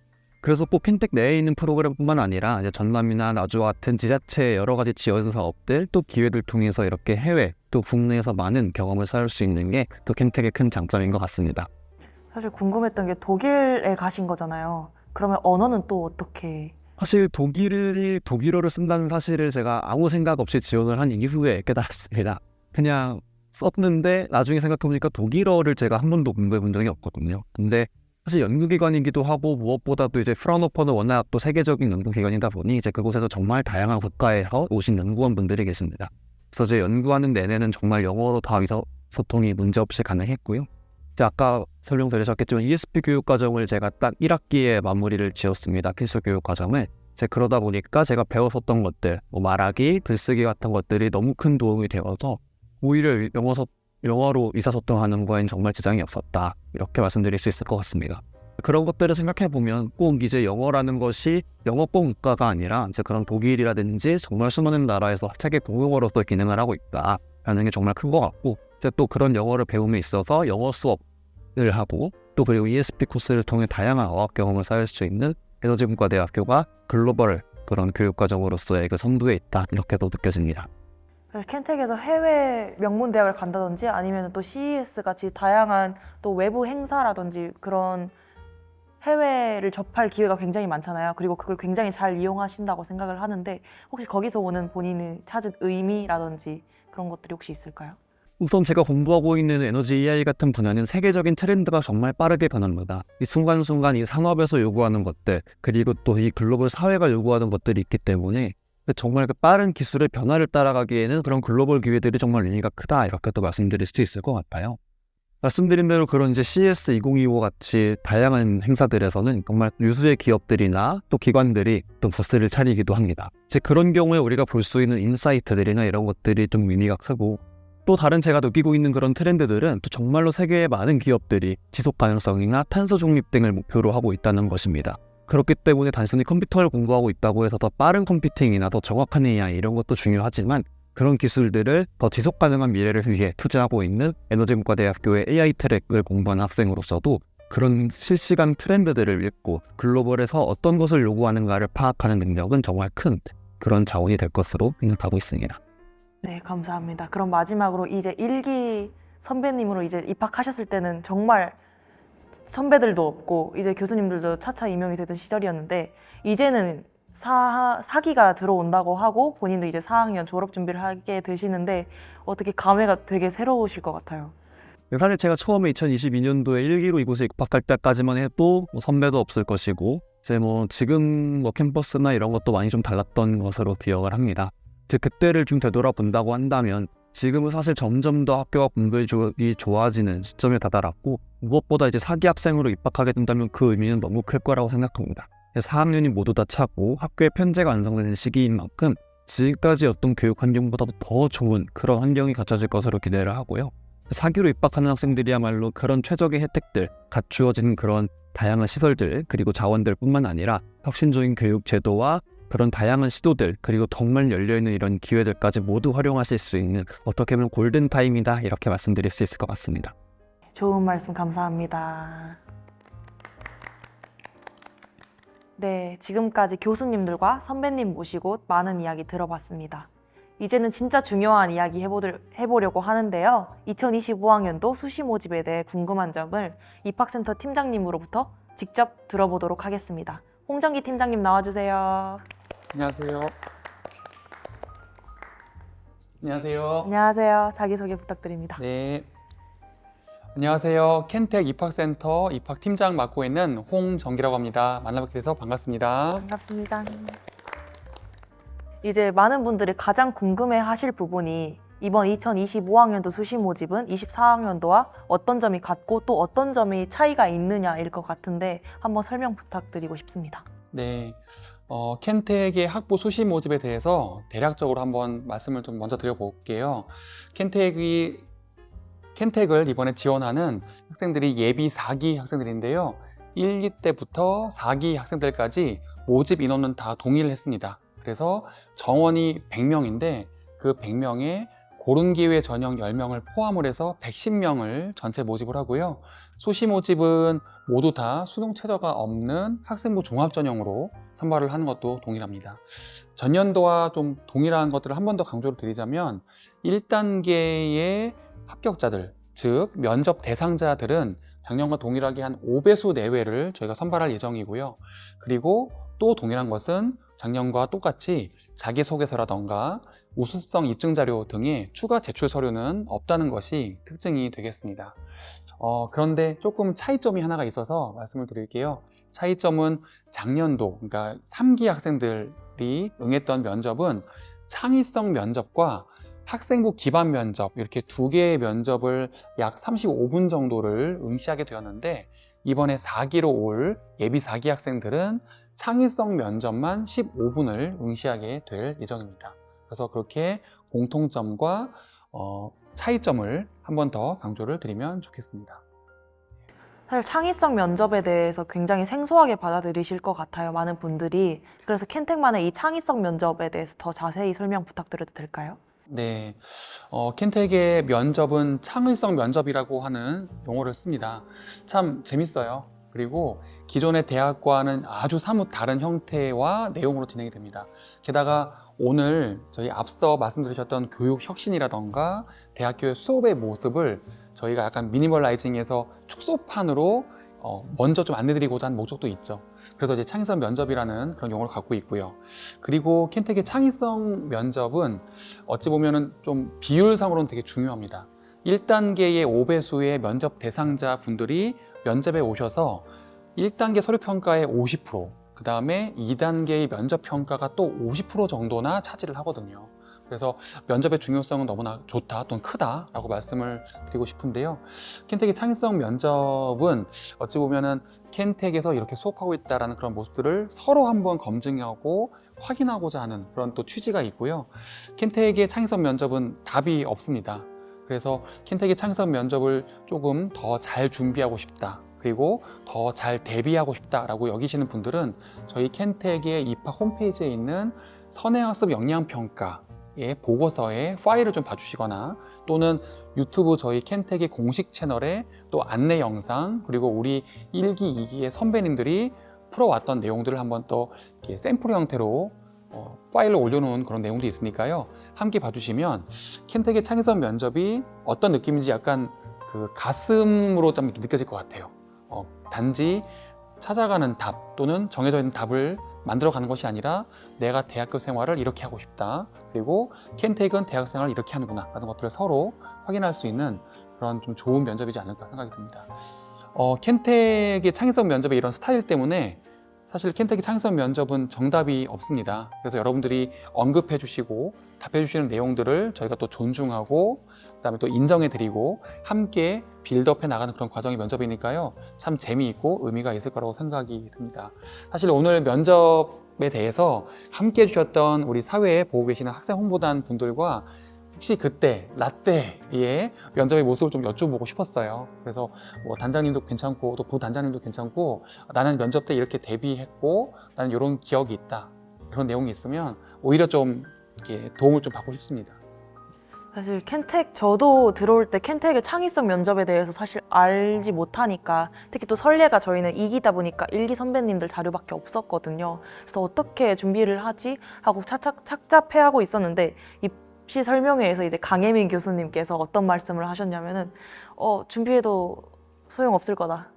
그래서 꼭 켄텍 내에 있는 프로그램뿐만 아니라 이제 전남이나 나주와 같은 지자체의 여러 가지 지원 사업들 또 기회들 통해서 이렇게 해외 또 국내에서 많은 경험을 쌓을 수 있는 게 또 켄텍의 큰 장점인 것 같습니다. 사실 궁금했던 게 독일에 가신 거잖아요. 그러면 언어는 또 어떻게? 사실 독일어를 쓴다는 사실을 제가 아무 생각 없이 지원을 한 이후에 깨달았습니다. 그냥 썼는데 나중에 생각해보니까 독일어를 제가 한 번도 공부해 본 적이 없거든요. 근데 사실 연구기관이기도 하고 무엇보다도 이제 프라운호퍼는 워낙 또 세계적인 연구기관이다 보니 이제 그곳에서 정말 다양한 국가에서 오신 연구원분들이 계십니다. 그래서 이제 연구하는 내내는 정말 영어로 다 의사소통이 문제없이 가능했고요. 이제 아까 설명드리셨겠지만 ESP 교육과정을 제가 딱 1학기에 마무리를 지었습니다. 필수 교육과정을. 그러다 보니까 제가 배웠었던 것들, 뭐 말하기, 글쓰기 같은 것들이 너무 큰 도움이 되어서 오히려 영어로 의사소통하는 거엔 정말 지장이 없었다. 이렇게 말씀드릴 수 있을 것 같습니다. 그런 것들을 생각해보면 꼭 이제 영어라는 것이 영어권 국가가 아니라 이제 그런 독일이라든지 정말 수많은 나라에서 세계 공용어로서 기능을 하고 있다라는 게 정말 큰 것 같고 이제 또 그런 영어를 배움에 있어서 영어 수업을 하고 또 그리고 ESP 코스를 통해 다양한 어학 경험을 쌓을 수 있는 에너지문과대학교가 글로벌 그런 교육과정으로서의 그 선두에 있다. 이렇게도 느껴집니다. 켄텍에서 해외 명문 대학을 간다든지 아니면 또 CES 같이 다양한 또 외부 행사라든지 그런 해외를 접할 기회가 굉장히 많잖아요. 그리고 그걸 굉장히 잘 이용하신다고 생각을 하는데 혹시 거기서 오는 본인이 찾은 의미라든지 그런 것들이 혹시 있을까요? 우선 제가 공부하고 있는 에너지 AI 같은 분야는 세계적인 트렌드가 정말 빠르게 변합니다. 이 순간순간 이 산업에서 요구하는 것들 그리고 또 이 글로벌 사회가 요구하는 것들이 있기 때문에 정말 그 빠른 기술의 변화를 따라가기에는 그런 글로벌 기회들이 정말 의미가 크다 이렇게 또 말씀드릴 수 있을 것 같아요. 말씀드린 대로 그런 이제 CS 2025 같이 다양한 행사들에서는 정말 유수의 기업들이나 또 기관들이 또 부스를 차리기도 합니다. 그런 경우에 우리가 볼 수 있는 인사이트들이나 이런 것들이 좀 의미가 크고 또 다른 제가 느끼고 있는 그런 트렌드들은 또 정말로 세계의 많은 기업들이 지속 가능성이나 탄소 중립 등을 목표로 하고 있다는 것입니다. 그렇기 때문에 단순히 컴퓨터를 공부하고 있다고 해서 더 빠른 컴퓨팅이나 더 정확한 AI 이런 것도 중요하지만 그런 기술들을 더 지속 가능한 미래를 위해 투자하고 있는 에너지문과대학교의 AI 트랙을 공부하는 학생으로서도 그런 실시간 트렌드들을 읽고 글로벌에서 어떤 것을 요구하는가를 파악하는 능력은 정말 큰 그런 자원이 될 것으로 생각하고 있습니다. 네, 감사합니다. 그럼 마지막으로 이제 1기 선배님으로 이제 입학하셨을 때는 정말 선배들도 없고 이제 교수님들도 차차 임용이 되던 시절이었는데 이제는 4기가 들어온다고 하고 본인도 이제 4학년 졸업 준비를 하게 되시는데 어떻게 감회가 되게 새로우실 것 같아요. 사실 제가 처음에 2022년도에 1기로 이곳에 입학할 때까지만 해도 선배도 없을 것이고 이제 지금 캠퍼스나 이런 것도 많이 좀 달랐던 것으로 기억을 합니다. 그때를 좀 되돌아본다고 한다면 지금은 사실 점점 더 학교와 공부이 좋아지는 시점에 다다랐고 무엇보다 이제 4기 학생으로 입학하게 된다면 그 의미는 너무 클 거라고 생각합니다. 4학년이 모두 다 차고 학교의 편제가 완성되는 시기인 만큼 지금까지 어떤 교육 환경보다도 더 좋은 그런 환경이 갖춰질 것으로 기대를 하고요. 4기로 입학하는 학생들이야말로 그런 최적의 혜택들, 갖추어진 그런 다양한 시설들 그리고 자원들 뿐만 아니라 혁신적인 교육 제도와 그런 다양한 시도들 그리고 정말 열려있는 이런 기회들까지 모두 활용하실 수 있는 어떻게 보면 골든타임이다 이렇게 말씀드릴 수 있을 것 같습니다. 좋은 말씀 감사합니다. 네, 지금까지 교수님들과 선배님 모시고 많은 이야기 들어봤습니다. 이제는 진짜 중요한 이야기 해보려고 하는데요. 2025학년도 수시 모집에 대해 궁금한 점을 입학센터 팀장님으로부터 직접 들어보도록 하겠습니다. 홍정기 팀장님 나와주세요. 안녕하세요. 안녕하세요. 안녕하세요. 자기소개 부탁드립니다. 네. 안녕하세요. 켄텍 입학센터 입학팀장 맡고 있는 홍정기라고 합니다. 만나뵙게 돼서 반갑습니다. 반갑습니다. 이제 많은 분들이 가장 궁금해하실 부분이 이번 2025학년도 수시 모집은 24학년도와 어떤 점이 같고 또 어떤 점이 차이가 있느냐일 것 같은데 한번 설명 부탁드리고 싶습니다. 네. 켄텍의 학부 수시 모집에 대해서 대략적으로 한번 말씀을 좀 먼저 드려볼게요. 켄텍을 이번에 지원하는 학생들이 예비 4기 학생들인데요. 1기 때부터 4기 학생들까지 모집 인원은 다 동의를 했습니다. 그래서 정원이 100명인데 그 100명에 고른 기회 전형 10명을 포함을 해서 110명을 전체 모집을 하고요. 수시 모집은 모두 다 수능 최저가 없는 학생부 종합 전형으로 선발을 하는 것도 동일합니다. 전년도와 좀 동일한 것들을 한 번 더 강조를 드리자면 1단계의 합격자들, 즉 면접 대상자들은 작년과 동일하게 한 5배수 내외를 저희가 선발할 예정이고요. 그리고 또 동일한 것은 작년과 똑같이 자기소개서라던가 우수성 입증자료 등의 추가 제출 서류는 없다는 것이 특징이 되겠습니다. 그런데 조금 차이점이 하나가 있어서 말씀을 드릴게요. 차이점은 작년도, 그러니까 3기 학생들이 응했던 면접은 창의성 면접과 학생부 기반 면접 이렇게 두 개의 면접을 약 35분 정도를 응시하게 되었는데 이번에 4기로 올 예비 4기 학생들은 창의성 면접만 15분을 응시하게 될 예정입니다. 그래서 그렇게 공통점과 차이점을 한 번 더 강조를 드리면 좋겠습니다. 사실 창의성 면접에 대해서 굉장히 생소하게 받아들이실 것 같아요. 많은 분들이. 그래서 켄텍만의 이 창의성 면접에 대해서 더 자세히 설명 부탁드려도 될까요? 네, 켄텍의 면접은 창의성 면접이라고 하는 용어를 씁니다. 참 재밌어요. 그리고 기존의 대학과는 아주 사뭇 다른 형태와 내용으로 진행이 됩니다. 게다가 오늘 저희 앞서 말씀드리셨던 교육 혁신이라던가 대학교의 수업의 모습을 저희가 약간 미니멀라이징해서 축소판으로 먼저 좀 안내드리고자 하는 목적도 있죠. 그래서 이제 창의성 면접이라는 그런 용어를 갖고 있고요. 그리고 켄텍의 창의성 면접은 어찌 보면은 좀 비율상으로는 되게 중요합니다. 1단계의 5배수의 면접 대상자 분들이 면접에 오셔서 1단계 서류 평가의 50%, 그 다음에 2단계의 면접 평가가 또 50% 정도나 차지를 하거든요. 그래서 면접의 중요성은 너무나 좋다 또는 크다라고 말씀을 드리고 싶은데요. 켄텍의 창의성 면접은 어찌 보면은 켄텍에서 이렇게 수업하고 있다는 그런 모습들을 서로 한번 검증하고 확인하고자 하는 그런 또 취지가 있고요. 켄텍의 창의성 면접은 답이 없습니다. 그래서 켄텍의 창의성 면접을 조금 더 잘 준비하고 싶다. 그리고 더 잘 대비하고 싶다라고 여기시는 분들은 저희 켄텍의 입학 홈페이지에 있는 선행학습 역량평가의 보고서에 파일을 좀 봐주시거나 또는 유튜브 저희 켄텍의 공식 채널에 또 안내 영상 그리고 우리 1기, 2기의 선배님들이 풀어왔던 내용들을 한번 또 이렇게 샘플 형태로 파일로 올려놓은 그런 내용도 있으니까요. 함께 봐주시면 켄텍의 창의성 면접이 어떤 느낌인지 약간 그 가슴으로 좀 느껴질 것 같아요. 단지 찾아가는 답 또는 정해져 있는 답을 만들어가는 것이 아니라 내가 대학교 생활을 이렇게 하고 싶다. 그리고 켄텍은 대학 생활을 이렇게 하는구나 라는 것들을 서로 확인할 수 있는 그런 좀 좋은 면접이지 않을까 생각이 듭니다. 켄텍의 창의성 면접의 이런 스타일 때문에 사실 켄텍의 창의성 면접은 정답이 없습니다. 그래서 여러분들이 언급해 주시고 답해 주시는 내용들을 저희가 또 존중하고 그다음에 또 인정해 드리고 함께 빌드업해 나가는 그런 과정이 면접이니까요. 참 재미있고 의미가 있을 거라고 생각이 듭니다. 사실 오늘 면접에 대해서 함께 해주셨던 우리 사회에 보고 계시는 학생 홍보단 분들과 혹시 그때 라떼의 면접의 모습을 좀 여쭤보고 싶었어요. 그래서 뭐 단장님도 괜찮고 또 부단장님도 괜찮고 나는 면접 때 이렇게 대비했고 나는 이런 기억이 있다. 그런 내용이 있으면 오히려 좀 이렇게 도움을 좀 받고 싶습니다. 사실 켄텍 저도 들어올 때 켄텍의 창의성 면접에 대해서 사실 알지 못하니까 특히 또 설례가 저희는 2기다 보니까 1기 선배님들 자료밖에 없었거든요. 그래서 어떻게 준비를 하지 하고 착잡해하고 있었는데 이 입시 설명회에서 이제 강혜민 교수님께서 어떤 말씀을 하셨냐면은 준비해도 소용없을 거다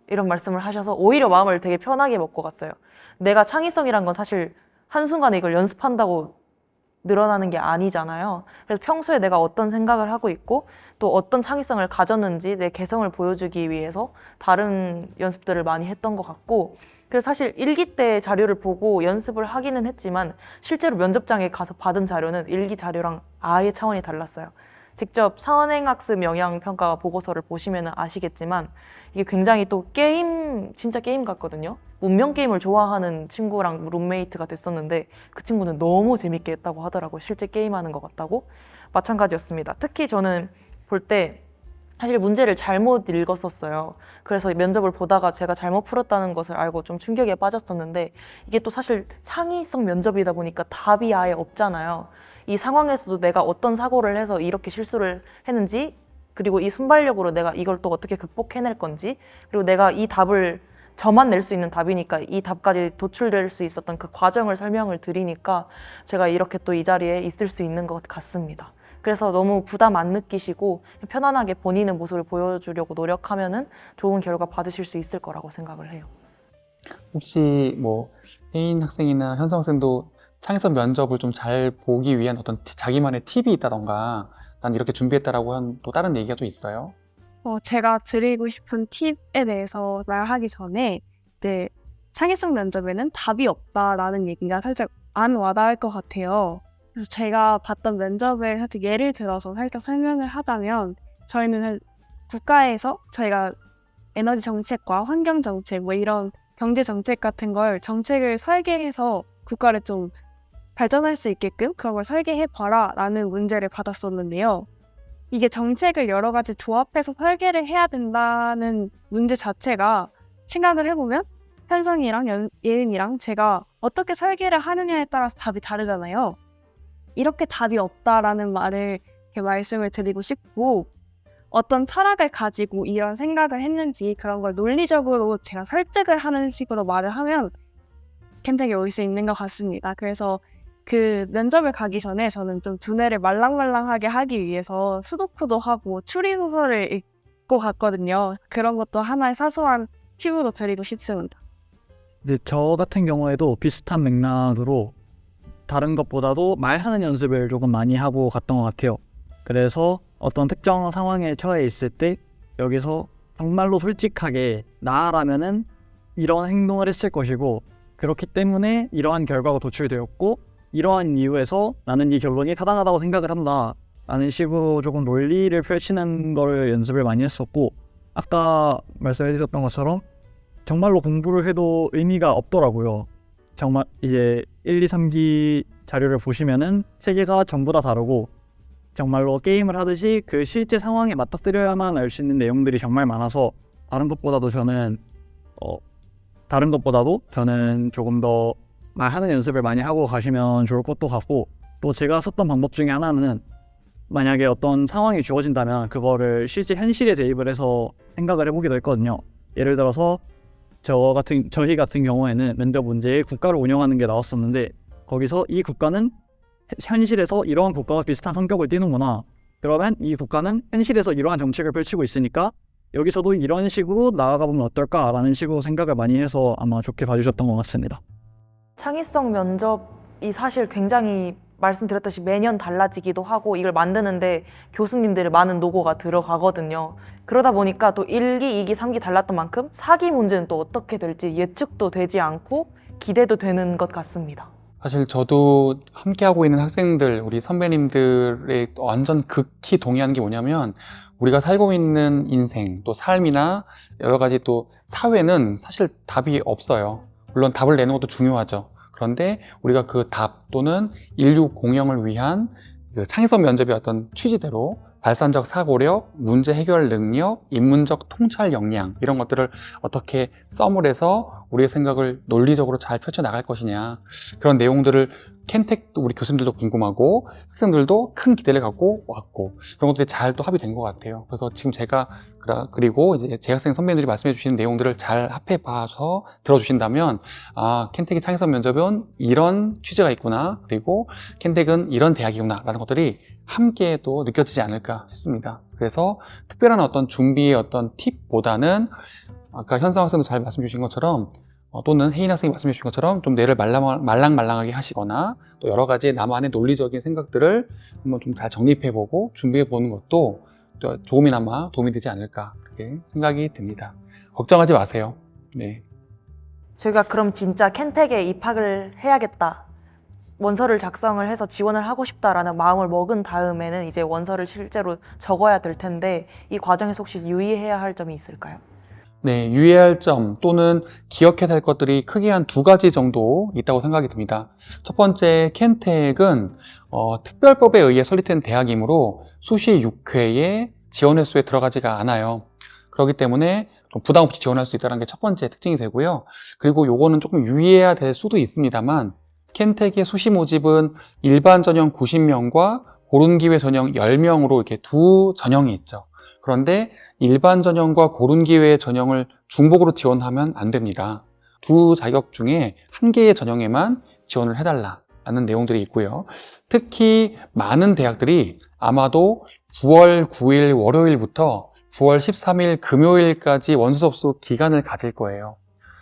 이런 말씀을 하셔서 오히려 마음을 되게 편하게 먹고 갔어요. 내가 창의성이란 건 사실 한순간에 이걸 연습한다고 늘어나는 게 아니잖아요. 그래서 평소에 내가 어떤 생각을 하고 있고 또 어떤 창의성을 가졌는지 내 개성을 보여주기 위해서 다른 연습들을 많이 했던 것 같고, 그래서 사실 일기 때 자료를 보고 연습을 하기는 했지만 실제로 면접장에 가서 받은 자료는 일기 자료랑 아예 차원이 달랐어요. 직접 선행학습 영향평가 보고서를 보시면 아시겠지만 이게 굉장히 또 진짜 게임 같거든요. 문명 게임을 좋아하는 친구랑 룸메이트가 됐었는데 그 친구는 너무 재밌게 했다고 하더라고요. 실제 게임하는 것 같다고. 마찬가지였습니다. 특히 저는 볼 때 사실 문제를 잘못 읽었었어요. 그래서 면접을 보다가 제가 잘못 풀었다는 것을 알고 좀 충격에 빠졌었는데, 이게 또 사실 창의성 면접이다 보니까 답이 아예 없잖아요. 이 상황에서도 내가 어떤 사고를 해서 이렇게 실수를 했는지, 그리고 이 순발력으로 내가 이걸 또 어떻게 극복해낼 건지, 그리고 내가 이 답을 저만 낼 수 있는 답이니까 이 답까지 도출될 수 있었던 그 과정을 설명을 드리니까 제가 이렇게 또 이 자리에 있을 수 있는 것 같습니다. 그래서 너무 부담 안 느끼시고 편안하게 본인의 모습을 보여주려고 노력하면은 좋은 결과 받으실 수 있을 거라고 생각을 해요. 혹시 뭐 혜인 학생이나 현성 학생도 창의성 면접을 좀 잘 보기 위한 어떤 자기만의 팁이 있다던가 난 이렇게 준비했다라고 한 또 다른 얘기가 또 있어요? 제가 드리고 싶은 팁에 대해서 말하기 전에 창의성 면접에는 답이 없다라는 얘기가 살짝 안 와닿을 것 같아요. 그래서 제가 봤던 면접을 살짝 예를 들어서 살짝 설명을 하자면, 저희는 국가에서 저희가 에너지 정책과 환경 정책 뭐 이런 경제 정책 같은 걸 정책을 설계해서 국가를 좀 발전할 수 있게끔 그런 걸 설계해봐라 라는 문제를 받았었는데요. 이게 정책을 여러 가지 조합해서 설계를 해야 된다는 문제 자체가 생각을 해보면 현성이랑 예은이랑 제가 어떻게 설계를 하느냐에 따라서 답이 다르잖아요. 이렇게 답이 없다라는 말을 이렇게 말씀을 드리고 싶고, 어떤 철학을 가지고 이런 생각을 했는지 그런 걸 논리적으로 제가 설득을 하는 식으로 말을 하면 캠텍에 올 수 있는 것 같습니다. 그래서 그 면접을 가기 전에 저는 좀 두뇌를 말랑말랑하게 하기 위해서 수도쿠도 하고 추리소설을 읽고 갔거든요. 그런 것도 하나의 사소한 팁으로 드리고 싶습니다. 근데 저 같은 경우에도 비슷한 맥락으로 다른 것보다도 말하는 연습을 조금 많이 하고 갔던 것 같아요. 그래서 어떤 특정 상황에 처해 있을 때 여기서 정말로 솔직하게 나라면은 이런 행동을 했을 것이고, 그렇기 때문에 이러한 결과가 도출되었고 이러한 이유에서 나는 이 결론이 타당하다고 생각을 한다 라는 식으로 조금 논리를 펼치는 걸 연습을 많이 했었고, 아까 말씀해 주셨던 것처럼 정말로 공부를 해도 의미가 없더라고요. 정말 이제 1, 2, 3기 자료를 보시면은 세계가 전부 다 다르고 정말로 게임을 하듯이 그 실제 상황에 맞닥뜨려야만 알 수 있는 내용들이 정말 많아서 다른 것보다도 저는 조금 더 말하는 연습을 많이 하고 가시면 좋을 것도 같고, 또 제가 썼던 방법 중에 하나는 만약에 어떤 상황이 주어진다면 그거를 실제 현실에 대입을 해서 생각을 해보기도 했거든요. 예를 들어서 저희 같은 경우에는 면접 문제에 국가를 운영하는 게 나왔었는데, 거기서 이 국가는 현실에서 이러한 국가와 비슷한 성격을 띠는구나. 그러면 이 국가는 현실에서 이러한 정책을 펼치고 있으니까 여기서도 이런 식으로 나아가보면 어떨까라는 식으로 생각을 많이 해서 아마 좋게 봐주셨던 것 같습니다. 창의성 면접이 사실 굉장히 말씀드렸듯이 매년 달라지기도 하고 이걸 만드는데 교수님들의 많은 노고가 들어가거든요. 그러다 보니까 또 1기, 2기, 3기 달랐던 만큼 4기 문제는 또 어떻게 될지 예측도 되지 않고 기대도 되는 것 같습니다. 사실 저도 함께하고 있는 학생들, 우리 선배님들의 완전 극히 동의하는 게 뭐냐면, 우리가 살고 있는 인생, 또 삶이나 여러 가지 또 사회는 사실 답이 없어요. 물론 답을 내는 것도 중요하죠. 그런데 우리가 그 답 또는 인류 공영을 위한 그 창의성 면접의 어떤 취지대로 발산적 사고력, 문제 해결 능력, 인문적 통찰 역량, 이런 것들을 어떻게 썸을 해서 우리의 생각을 논리적으로 잘 펼쳐나갈 것이냐, 그런 내용들을 켄텍도 우리 교수님들도 궁금하고 학생들도 큰 기대를 갖고 왔고, 그런 것들이 잘 또 합의된 것 같아요. 그래서 지금 제가 그리고 이제 재학생 선배님들이 말씀해 주시는 내용들을 잘 합해 봐서 들어주신다면, 켄텍의 창의성 면접은 이런 취지가 있구나, 그리고 켄텍은 이런 대학이구나 라는 것들이 함께 또 느껴지지 않을까 싶습니다. 그래서 특별한 어떤 준비의 어떤 팁보다는 아까 현상 학생도 잘 말씀 주신 것처럼 또는 혜인 학생이 말씀해 주신 것처럼 좀 뇌를 말랑말랑하게 하시거나 또 여러 가지 나만의 논리적인 생각들을 한번 좀 잘 정립해보고 준비해보는 것도 또 조금이나마 도움이 되지 않을까 그렇게 생각이 듭니다. 걱정하지 마세요. 네. 저희가 그럼 진짜 켄텍에 입학을 해야겠다, 원서를 작성을 해서 지원을 하고 싶다라는 마음을 먹은 다음에는 이제 원서를 실제로 적어야 될 텐데 이 과정에서 혹시 유의해야 할 점이 있을까요? 네, 유의할 점 또는 기억해야 할 것들이 크게 한 2가지 정도 있다고 생각이 듭니다. 첫 번째, 켄텍은 특별법에 의해 설립된 대학이므로 수시 6회의 지원 횟수에 들어가지가 않아요. 그렇기 때문에 좀 부담 없이 지원할 수 있다는 게 첫 번째 특징이 되고요. 그리고 요거는 조금 유의해야 될 수도 있습니다만 켄텍의 수시 모집은 일반 전형 90명과 고른기회 전형 10명으로 이렇게 두 전형이 있죠. 그런데 일반 전형과 고른기회 전형을 중복으로 지원하면 안 됩니다. 두 자격 중에 한 개의 전형에만 지원을 해달라는 내용들이 있고요. 특히 많은 대학들이 아마도 9월 9일 월요일부터 9월 13일 금요일까지 원서 접수 기간을 가질 거예요.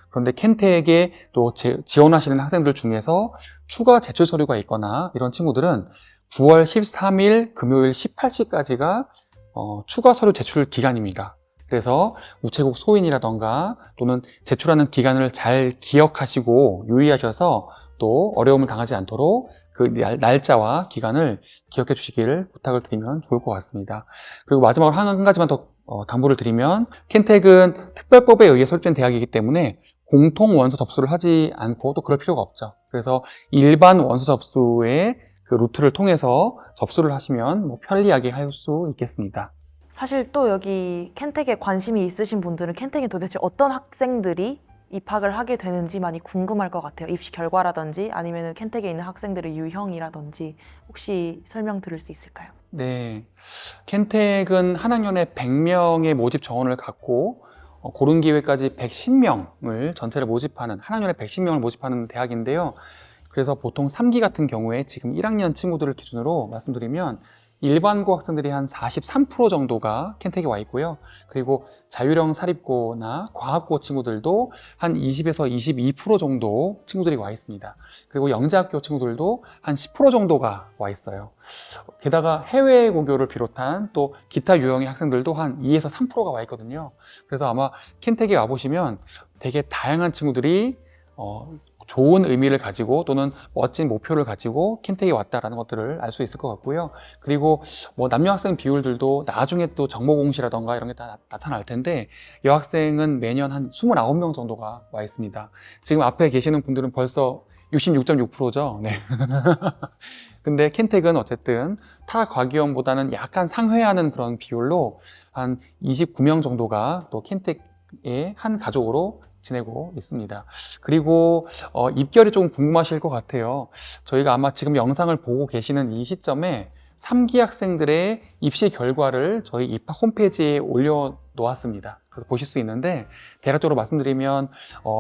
그런데 켄텍에 또 지원하시는 학생들 중에서 추가 제출 서류가 있거나 이런 친구들은 9월 13일 금요일 18시까지가 추가 서류 제출 기간입니다. 그래서 우체국 소인이라던가 또는 제출하는 기간을 잘 기억하시고 유의하셔서 또 어려움을 당하지 않도록 그 날짜와 기간을 기억해 주시기를 부탁을 드리면 좋을 것 같습니다. 그리고 마지막으로 한 가지만 더 당부를 드리면 켄텍은 특별법에 의해 설립된 대학이기 때문에 공통 원서 접수를 하지 않고 또 그럴 필요가 없죠. 그래서 일반 원서 접수의 그 루트를 통해서 접수를 하시면 뭐 편리하게 할 수 있겠습니다. 사실 또 여기 켄텍에 관심이 있으신 분들은 켄텍에 도대체 어떤 학생들이 입학을 하게 되는지 많이 궁금할 것 같아요. 입시 결과라든지 아니면 켄텍에 있는 학생들의 유형이라든지 혹시 설명 들을 수 있을까요? 네, 켄텍은 한 학년에 100명의 모집 정원을 갖고 고른 기회까지 110명을 전체를 모집하는 한 학년에 110명을 모집하는 대학인데요. 그래서 보통 3기 같은 경우에 지금 1학년 친구들을 기준으로 말씀드리면 일반고 학생들이 한 43% 정도가 켄텍에 와 있고요. 그리고 자율형 사립고나 과학고 친구들도 한 20에서 22% 정도 친구들이 와 있습니다. 그리고 영재학교 친구들도 한 10% 정도가 와 있어요. 게다가 해외 고교를 비롯한 또 기타 유형의 학생들도 한 2에서 3%가 와 있거든요. 그래서 아마 켄텍에 와보시면 되게 다양한 친구들이 좋은 의미를 가지고 또는 멋진 목표를 가지고 켄텍에 왔다라는 것들을 알 수 있을 것 같고요. 그리고 뭐 남녀 학생 비율들도 나중에 또 정모공시라던가 이런 게 다 나타날 텐데 여학생은 매년 한 29명 정도가 와 있습니다. 지금 앞에 계시는 분들은 벌써 66.6%죠. 네. 근데 켄텍은 어쨌든 타 과기원보다는 약간 상회하는 그런 비율로 한 29명 정도가 또 켄텍의 한 가족으로 지내고 있습니다. 그리고 입결이 조금 궁금하실 것 같아요. 저희가 아마 지금 영상을 보고 계시는 이 시점에 3기 학생들의 입시 결과를 저희 입학 홈페이지에 올려놓았습니다. 그래서 보실 수 있는데 대략적으로 말씀드리면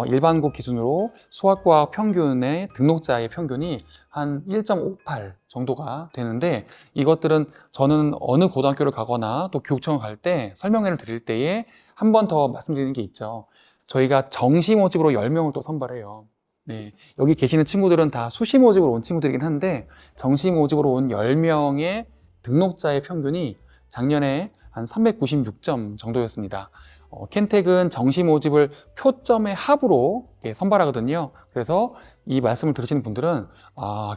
일반고 기준으로 수학과학 평균의 등록자의 평균이 한 1.58 정도가 되는데 이것들은 저는 어느 고등학교를 가거나 또 교육청을 갈 때 설명회를 드릴 때에 한 번 더 말씀드리는 게 있죠. 저희가 정시 모집으로 10명을 또 선발해요. 네, 여기 계시는 친구들은 다 수시 모집으로 온 친구들이긴 한데 정시 모집으로 온 10명의 등록자의 평균이 작년에 한 396점 정도였습니다. 켄텍은 정시 모집을 표점의 합으로 선발하거든요. 그래서 이 말씀을 들으시는 분들은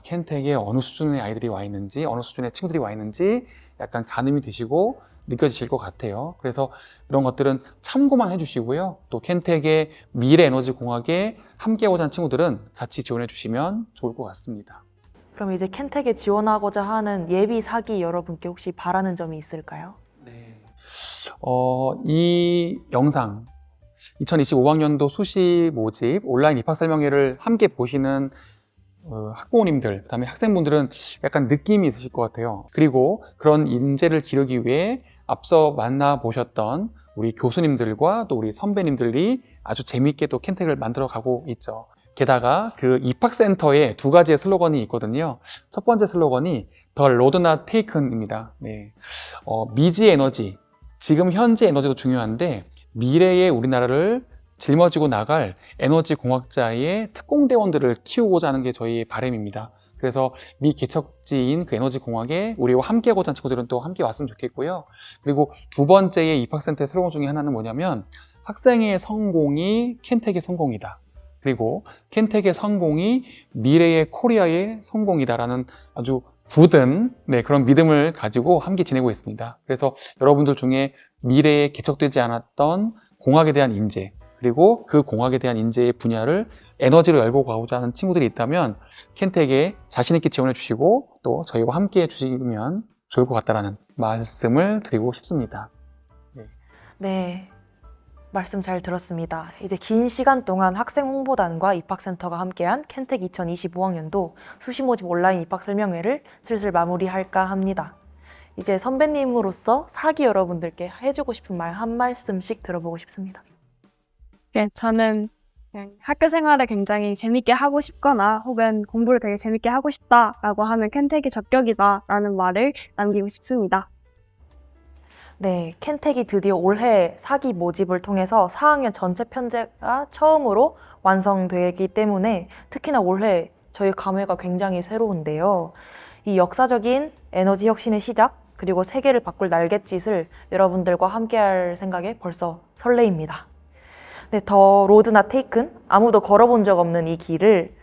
켄텍에 어느 수준의 아이들이 와 있는지 어느 수준의 친구들이 와 있는지 약간 가늠이 되시고 느껴지실 것 같아요. 그래서 이런 것들은 참고만 해주시고요. 또 켄텍의 미래에너지공학에 함께하고자 하는 친구들은 같이 지원해 주시면 좋을 것 같습니다. 그럼 이제 켄텍에 지원하고자 하는 예비 4기 여러분께 혹시 바라는 점이 있을까요? 네. 이 영상 2025학년도 수시 모집 온라인 입학 설명회를 함께 보시는 학부모님들, 그다음에 학생분들은 약간 느낌이 있으실 것 같아요. 그리고 그런 인재를 기르기 위해 앞서 만나보셨던 우리 교수님들과 또 우리 선배님들이 아주 재미있게 또 켄텍을 만들어 가고 있죠. 게다가 그 입학센터에 두 가지의 슬로건이 있거든요. 첫 번째 슬로건이 The Road Not Taken입니다. 네. 미지 에너지, 지금 현재 에너지도 중요한데 미래의 우리나라를 짊어지고 나갈 에너지 공학자의 특공대원들을 키우고자 하는 게 저희의 바람입니다. 그래서 미개척지인 그 에너지 공학에 우리와 함께하고자 하는 친구들은 또 함께 왔으면 좋겠고요. 그리고 두 번째의 입학센터의 슬로건 중에 하나는 뭐냐면 학생의 성공이 켄텍의 성공이다. 그리고 켄텍의 성공이 미래의 코리아의 성공이다라는 아주 굳은 그런 믿음을 가지고 함께 지내고 있습니다. 그래서 여러분들 중에 미래에 개척되지 않았던 공학에 대한 인재, 그리고 그 공학에 대한 인재의 분야를 에너지로 열고 가고자 하는 친구들이 있다면 켄텍에 자신 있게 지원해 주시고 또 저희와 함께 해 주시면 좋을 것 같다라는 말씀을 드리고 싶습니다. 네, 말씀 잘 들었습니다. 이제 긴 시간 동안 학생 홍보단과 입학센터가 함께한 켄텍 2025학년도 수시 모집 온라인 입학 설명회를 슬슬 마무리할까 합니다. 이제 선배님으로서 사기 여러분들께 해주고 싶은 말 한 말씀씩 들어보고 싶습니다. 네, 저는 그냥 학교 생활을 굉장히 재밌게 하고 싶거나 혹은 공부를 되게 재밌게 하고 싶다라고 하면 켄텍이 적격이다라는 말을 남기고 싶습니다. 네, 켄텍이 드디어 올해 사기 모집을 통해서 4학년 전체 편제가 처음으로 완성되기 때문에 특히나 올해 저희 감회가 굉장히 새로운데요. 이 역사적인 에너지 혁신의 시작, 그리고 세계를 바꿀 날갯짓을 여러분들과 함께할 생각에 벌써 설레입니다. 네, 더 로드 낫 테이큰, 아무도 걸어본 적 없는 이 길을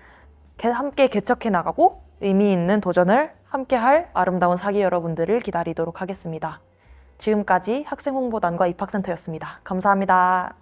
함께 개척해 나가고 의미 있는 도전을 함께할 아름다운 사기 여러분들을 기다리도록 하겠습니다. 지금까지 학생 홍보단과 입학센터였습니다. 감사합니다.